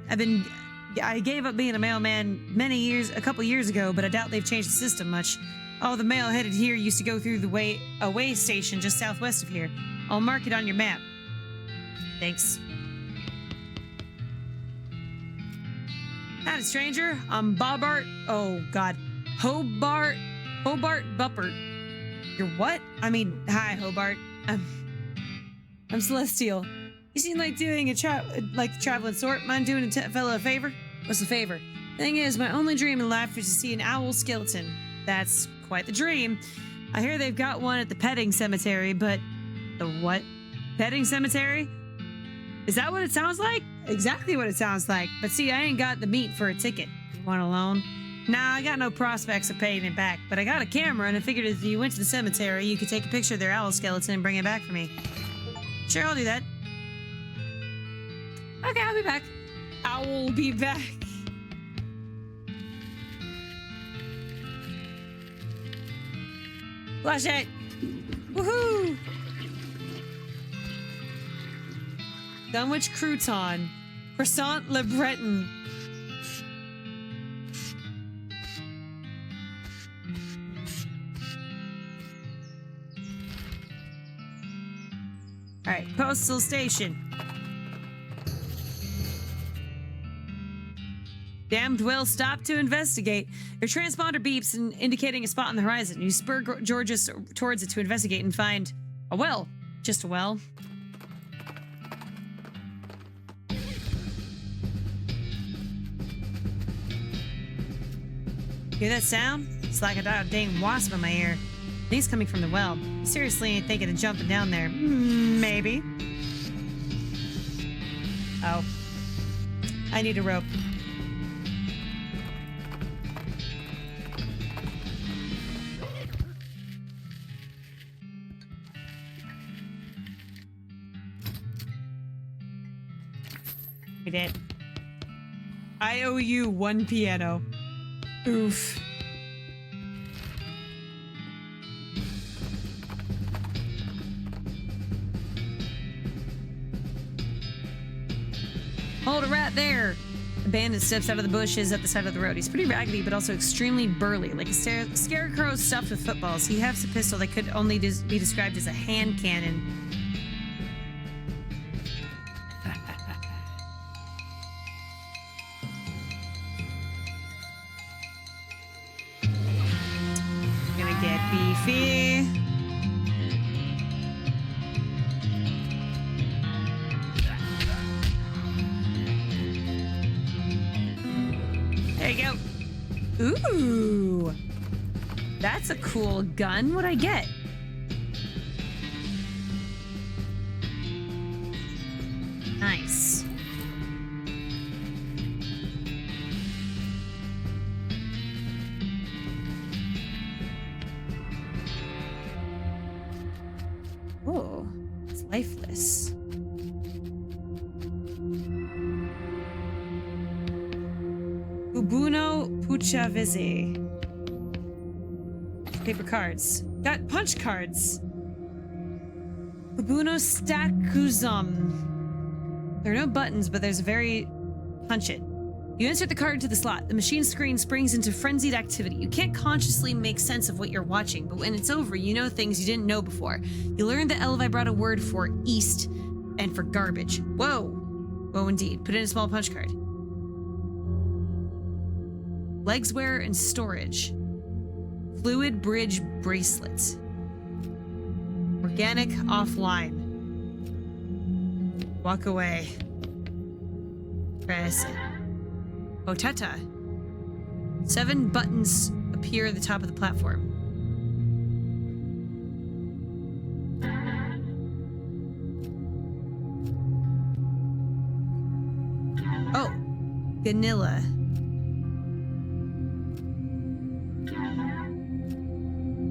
I gave up being a mailman a couple years ago, but I doubt they've changed the system much. All the mail headed here used to go through a way station just southwest of here. I'll mark it on your map. Thanks. Howdy, stranger. I'm Hobart Buppert. You're what? I mean, hi, Hobart. I'm Celestial. You seem like doing a traveling sort. Mind doing a fellow a favor? What's the favor? Thing is, my only dream in life is to see an owl skeleton. That's quite the dream. I hear they've got one at the petting cemetery, but the what? Petting cemetery? Is that what it sounds like? Exactly what it sounds like. But see, I ain't got the meat for a ticket. You want a loan? Nah, I got no prospects of paying it back, but I got a camera and I figured if you went to the cemetery, you could take a picture of their owl skeleton and bring it back for me. Sure, I'll do that. Okay, I'll be back. I will be back. Flashlight. Woohoo! Dunwich crouton. Croissant Le Breton. Alright, postal station. Damned well stopped to investigate. Your transponder beeps and indicating a spot on the horizon. You spur Georges towards it to investigate and find a well. Just a well. Hear that sound? It's like I got a dang wasp in my ear. I think it's coming from the well. Seriously ain't thinking of jumping down there. Maybe. Oh. I need a rope. We did. I owe you one piano. Oof. Hold it right there. The bandit steps out of the bushes at the side of the road. He's pretty raggedy, but also extremely burly, like a scarecrow stuffed with footballs. He has a pistol that could only be described as a hand cannon. Gonna get beefy. There you go. Ooh. That's a cool gun. What'd I get? Nice. Oh, it's lifeless. Ubuno Puchaveze. Paper cards. Got punch cards. Ubuno Stakuzum. There are no buttons, but there's a very punch it. You insert the card into the slot. The machine screen springs into frenzied activity. You can't consciously make sense of what you're watching, but when it's over, you know things you didn't know before. You learn the El Vibrato word for east and for garbage. Whoa. Whoa, indeed. Put in a small punch card. Legswear and storage. Fluid bridge bracelet. Organic offline. Walk away. Press it. Otata. 7 buttons appear at the top of the platform. Oh. Ganilla.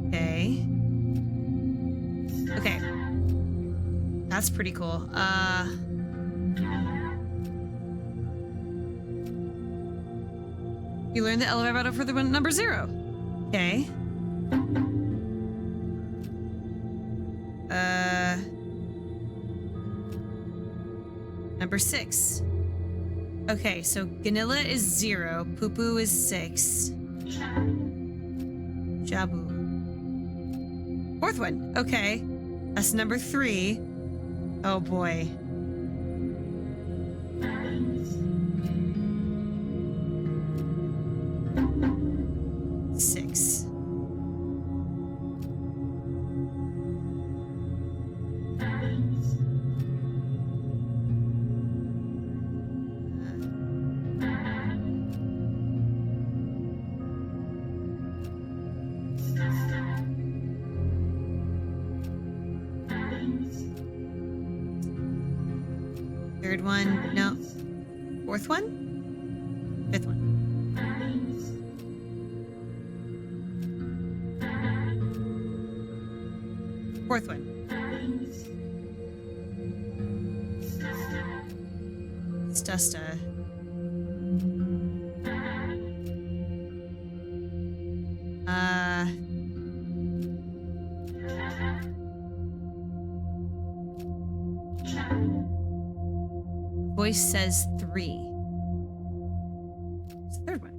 Okay. Okay. That's pretty cool. You learned the El Vibrato for the number 0. Okay. Number 6. Okay, so Ganilla is 0. Poo-poo is 6. Jabu. 4th one. Okay. That's number 3. Oh boy. 6. Third one, no. 4th one? 5th one. 4th one. Stusta. Voice says 3. It's the 3rd one.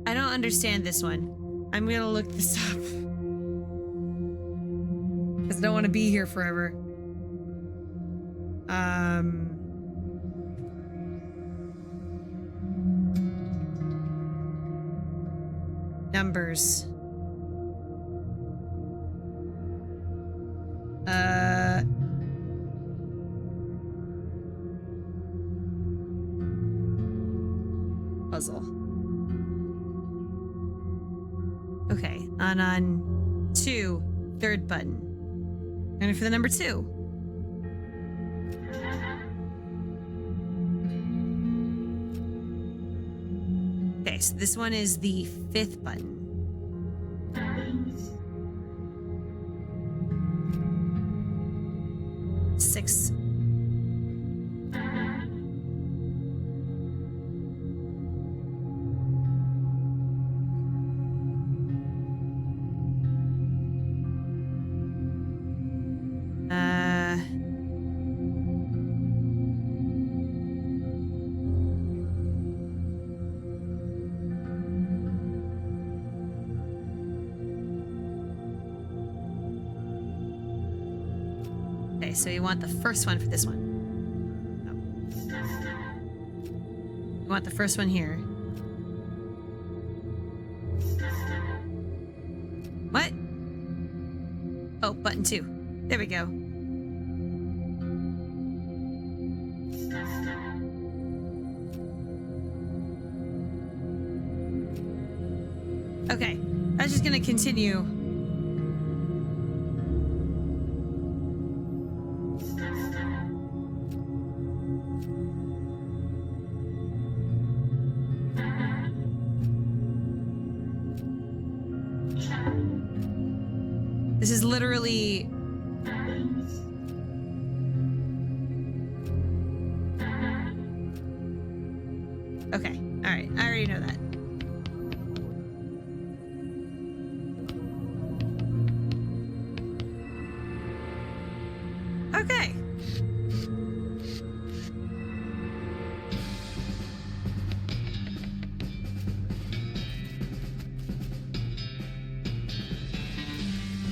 I don't understand this one. I'm gonna look this up. Because I don't want to be here forever. Numbers. Puzzle. Okay, and on 2, 3rd button. And for the number 2. Okay, so this one is the 5th button. 6. Okay, so you want the first one for this one. Oh. You want the first one here. What? Oh, button 2. There we go. gonna continue. This is literally... Okay, all right, I already know that. Okay.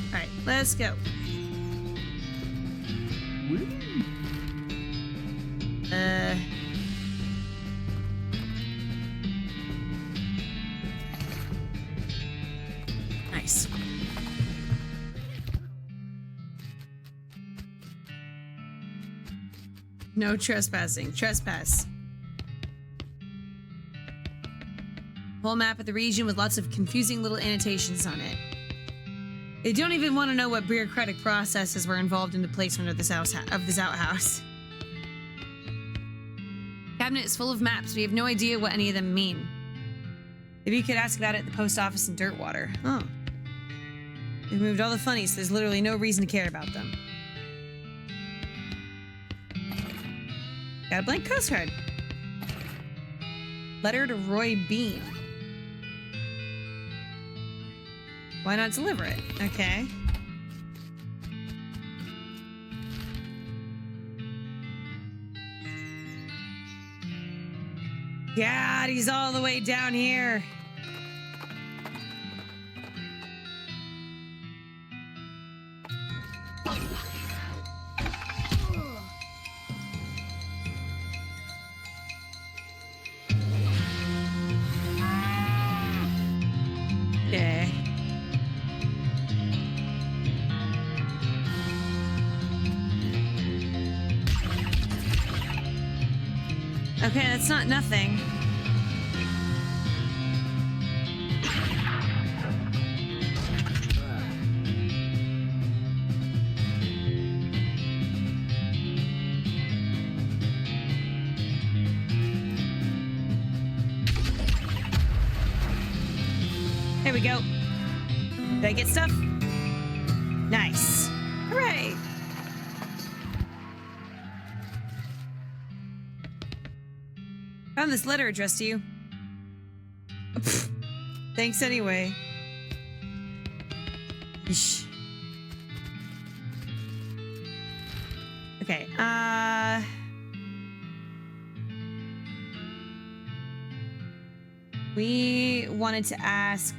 All right, let's go. Nice. No trespassing. Trespass. Whole map of the region with lots of confusing little annotations on it. They don't even want to know what bureaucratic processes were involved in the placement of this outhouse. Cabinet is full of maps. We have no idea what any of them mean. Maybe you could ask about it at the post office in Dirtwater. Oh. They've moved all the funnies, so there's literally no reason to care about them. Got a blank postcard. Letter to Roy Bean. Why not deliver it? Okay. God, he's all the way down here. Okay. Okay, that's not nothing. Here we go. Did I get stuff? Nice. Hooray! Found this letter addressed to you. Thanks anyway. Yeesh. Okay, we wanted to ask...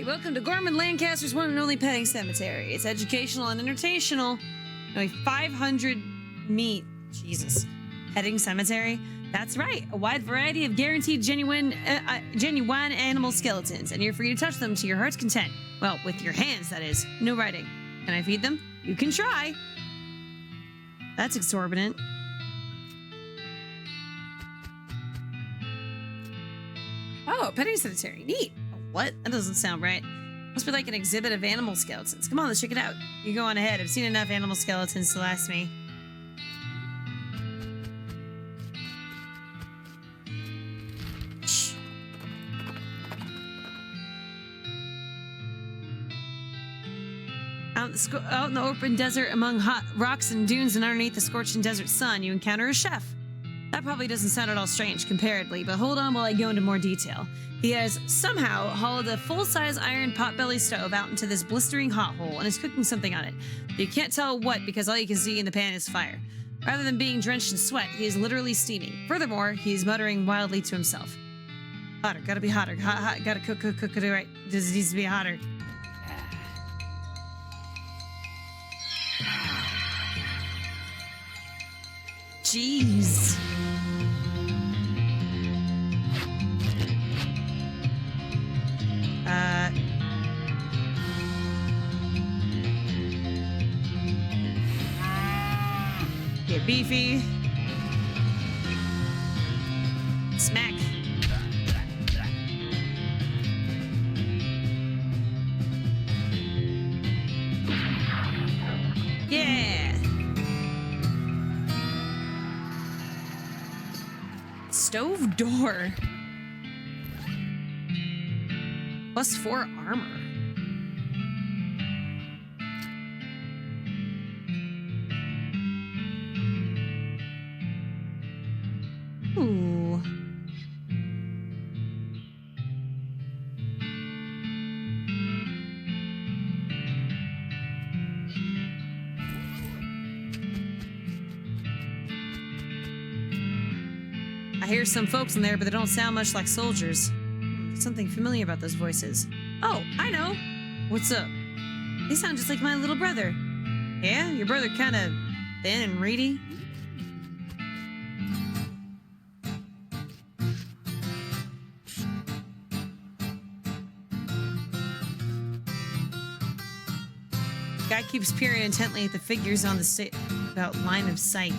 Welcome to Gorman Lancaster's one and only petting cemetery. It's educational and entertaintional. Only 500 meat. Jesus. Petting cemetery? That's right. A wide variety of guaranteed genuine animal skeletons, and you're free to touch them to your heart's content. Well, with your hands, that is. No writing. Can I feed them? You can try. That's exorbitant. Oh, petting cemetery. Neat. What? That doesn't sound right. Must be like an exhibit of animal skeletons. Come on, let's check it out. You go on ahead. I've seen enough animal skeletons to last me. Shh. Out in the open desert among hot rocks and dunes and underneath the scorching desert sun, you encounter a chef. That probably doesn't sound at all strange comparatively, but hold on while I go into more detail. He has somehow hauled a full-size iron potbelly stove out into this blistering hot hole and is cooking something on it. You can't tell what because all you can see in the pan is fire. Rather than being drenched in sweat, he is literally steaming. Furthermore, he is muttering wildly to himself. Hotter, gotta be hotter. Hot, gotta cook it right. This needs to be hotter. Jeez. Get beefy. Smack. Yeah. Stove door. +4 armor. Ooh. I hear some folks in there, but they don't sound much like soldiers. Something familiar about those voices. Oh, I know. What's up? They sound just like my little brother. Yeah? Your brother kind of thin and reedy? Guy keeps peering intently at the figures on the about line of sight.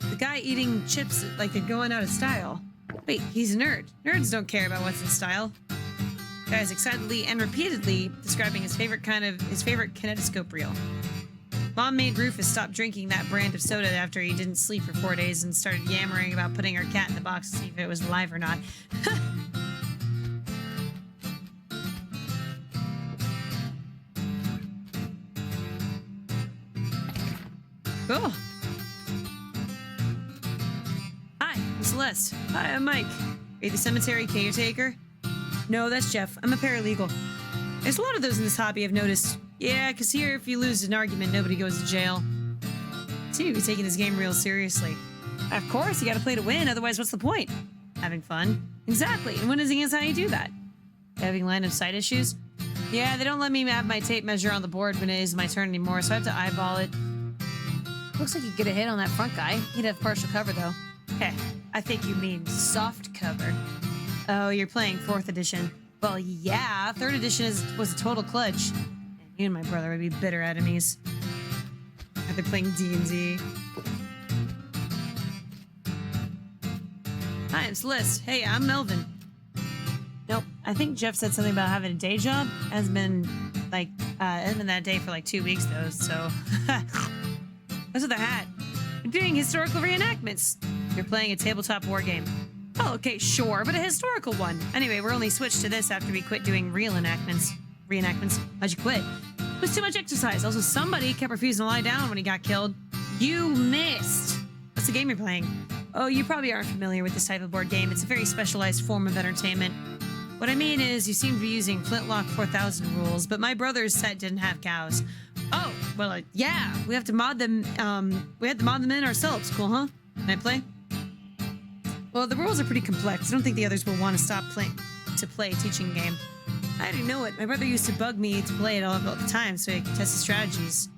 The guy eating chips like they're going out of style. Wait, he's a nerd. Nerds don't care about what's in style. Guy's excitedly and repeatedly describing his favorite kinetoscope reel. Mom made Rufus stop drinking that brand of soda after he didn't sleep for 4 days and started yammering about putting our cat in the box to see if it was alive or not. Cool. Hi, I'm Celeste. Hi, I'm Mike. Are you the cemetery caretaker? No, that's Jeff. I'm a paralegal. There's a lot of those in this hobby, I've noticed. Yeah, because here, if you lose an argument, nobody goes to jail. Seem to be taking this game real seriously. Of course, you gotta play to win, otherwise what's the point? Having fun? Exactly, and when is against how you do that? Having line of sight issues? Yeah, they don't let me have my tape measure on the board when it is my turn anymore, so I have to eyeball it. Looks like you get a hit on that front guy. He'd have partial cover, though. Heh, I think you mean soft cover. Oh, you're playing 4th edition. Well, yeah, 3rd edition was a total clutch. And you and my brother would be bitter enemies. Are they playing D&D? Hi, I'm Celeste. Hey, I'm Melvin. Nope, I think Jeff said something about having a day job. Hasn't been that day for like 2 weeks, though, so... What's with the hat? I'm doing historical reenactments. You're playing a tabletop war game. Oh, okay, sure, but a historical one. Anyway, we're only switched to this after we quit doing real enactments. Reenactments? How'd you quit? It was too much exercise. Also, somebody kept refusing to lie down when he got killed. You missed. What's the game you're playing? Oh, you probably aren't familiar with this type of board game. It's a very specialized form of entertainment. What I mean is, you seem to be using Flintlock 4000 rules, but my brother's set didn't have cows. Oh, well, yeah, we have to mod them, we had to mod them in ourselves. Cool, huh? Can I play? Well, the rules are pretty complex. I don't think the others will want to stop playing to play a teaching game. I already know it. My brother used to bug me to play it all the time so he could test the strategies.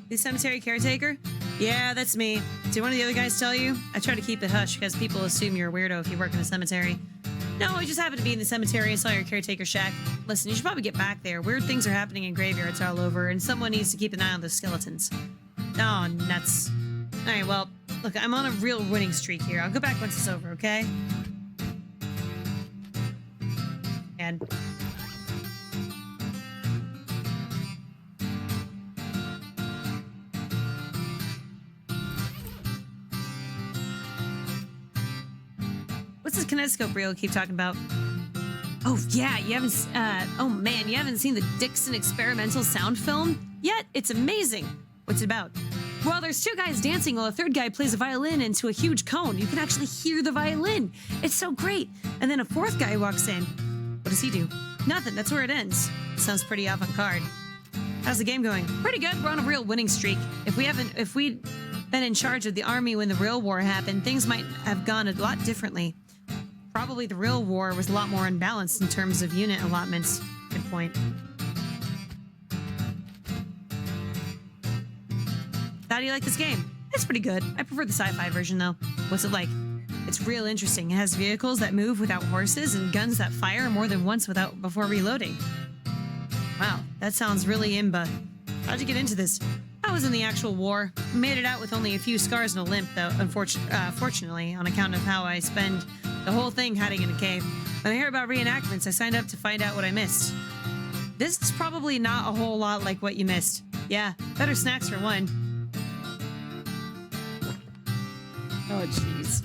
The cemetery caretaker? Yeah, that's me. Did one of the other guys tell you? I try to keep it hush because people assume you're a weirdo if you work in a cemetery. No, I just happened to be in the cemetery and saw your caretaker shack. Listen, you should probably get back there. Weird things are happening in graveyards all over, and someone needs to keep an eye on those skeletons. Oh, nuts. Alright, well, look, I'm on a real winning streak here. I'll go back once it's over, okay? And... what's this kinetoscope reel you keep talking about? Oh, yeah, you haven't, oh man, you haven't seen the Dixon experimental sound film yet? It's amazing. What's it about? Well, there's 2 guys dancing while a 3rd guy plays a violin into a huge cone. You can actually hear the violin. It's so great. And then a 4th guy walks in. What does he do? Nothing, that's where it ends. Sounds pretty avant-garde. How's the game going? Pretty good, we're on a real winning streak. If we'd been in charge of the army when the real war happened, things might have gone a lot differently. Probably the real war was a lot more unbalanced in terms of unit allotments. Good point. How do you like this game? It's pretty good. I prefer the sci-fi version, though. What's it like? It It's real interesting. It has vehicles that move without horses and guns that fire more than once before reloading. Wow, that sounds really imba. How'd you get into this? I was in the actual war. Made it out with only a few scars and a limp, though, fortunately, on account of how I spend the whole thing hiding in a cave. When I hear about reenactments, I signed up to find out what I missed. This is probably not a whole lot like what you missed. Yeah, better snacks for one. Oh, jeez.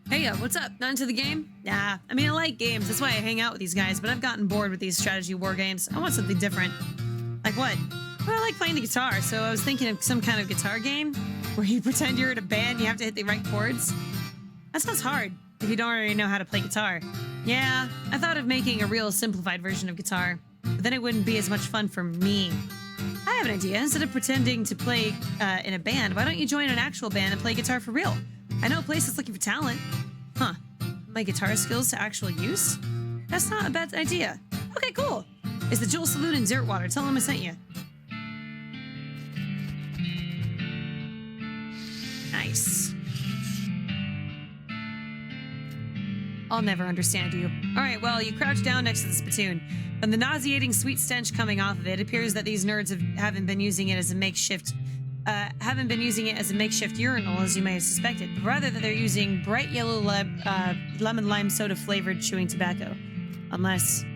Hey, what's up? Not into the game? Nah, I mean, I like games. That's why I hang out with these guys, but I've gotten bored with these strategy war games. I want something different. Like what? Well, I like playing the guitar, so I was thinking of some kind of guitar game where you pretend you're in a band and you have to hit the right chords. That sounds hard if you don't already know how to play guitar. Yeah, I thought of making a real simplified version of guitar, but then it wouldn't be as much fun for me. I have an idea. Instead of pretending to play in a band, why don't you join an actual band and play guitar for real? I know a place that's looking for talent. Huh. My guitar skills to actual use? That's not a bad idea. Okay, cool. It's the Jewel Saloon in Dirtwater. Tell them I sent you. Nice. I'll never understand you. All right, well, you crouch down next to the spittoon. From the nauseating sweet stench coming off of it, it appears that these nerds haven't been using it as a makeshift urinal, as you may have suspected, but rather that they're using bright yellow lemon lime soda flavored chewing tobacco. Unless,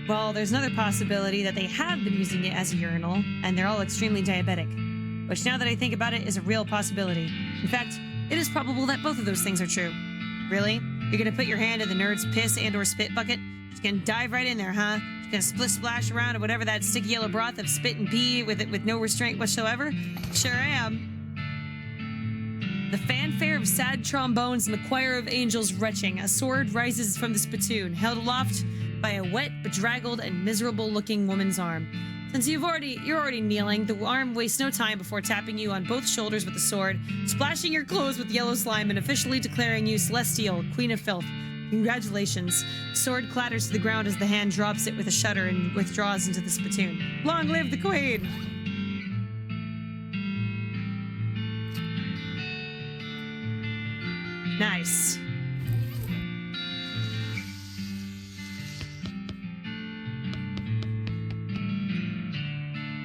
well, there's another possibility that they have been using it as a urinal, and they're all extremely diabetic. Which, now that I think about it, is a real possibility. In fact, it is probable that both of those things are true. Really? You're gonna put your hand in the nerd's piss and or spit bucket? Just gonna dive right in there, huh? Just gonna split splash around or whatever that sticky yellow broth of spit and pee with no restraint whatsoever? Sure am. The fanfare of sad trombones and the choir of angels retching, a sword rises from the spittoon, held aloft by a wet, bedraggled, and miserable-looking woman's arm. Since you're already kneeling, the arm wastes no time before tapping you on both shoulders with the sword, splashing your clothes with yellow slime, and officially declaring you Celestial, Queen of Filth. Congratulations. The sword clatters to the ground as the hand drops it with a shudder and withdraws into the spittoon. Long live the Queen! Nice.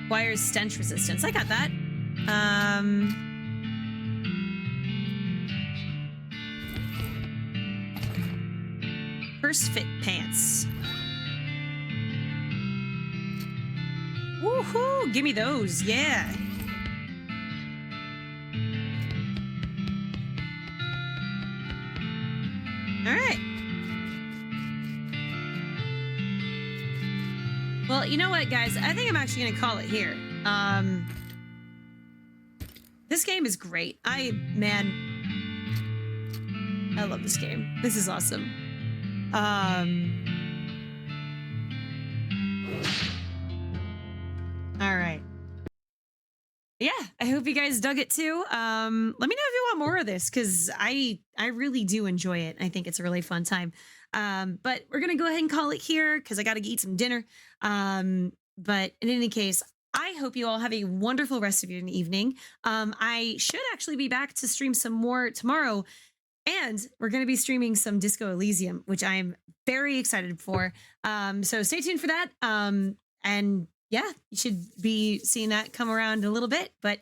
Requires stench resistance. I got that. First fit pants. Woohoo! Give me those. Yeah. All right. Well, you know what, guys? I think I'm actually going to call it here. This game is great. I love this game. This is awesome. All right. Yeah, I hope you guys dug it too. Let me know if you want more of this, because I really do enjoy it. I think it's a really fun time. But we're gonna go ahead and call it here because I gotta eat some dinner. But in any case, I hope you all have a wonderful rest of your evening. I should actually be back to stream some more tomorrow, and we're gonna be streaming some Disco Elysium, which I'm very excited for. So stay tuned for that. And yeah, you should be seeing that come around in a little bit. But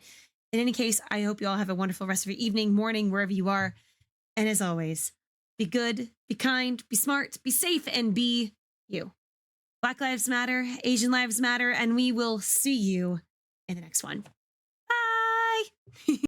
in any case, I hope you all have a wonderful rest of your evening, morning, wherever you are. And as always, be good, be kind, be smart, be safe, and be you. Black Lives Matter, Asian Lives Matter, and we will see you in the next one. Bye!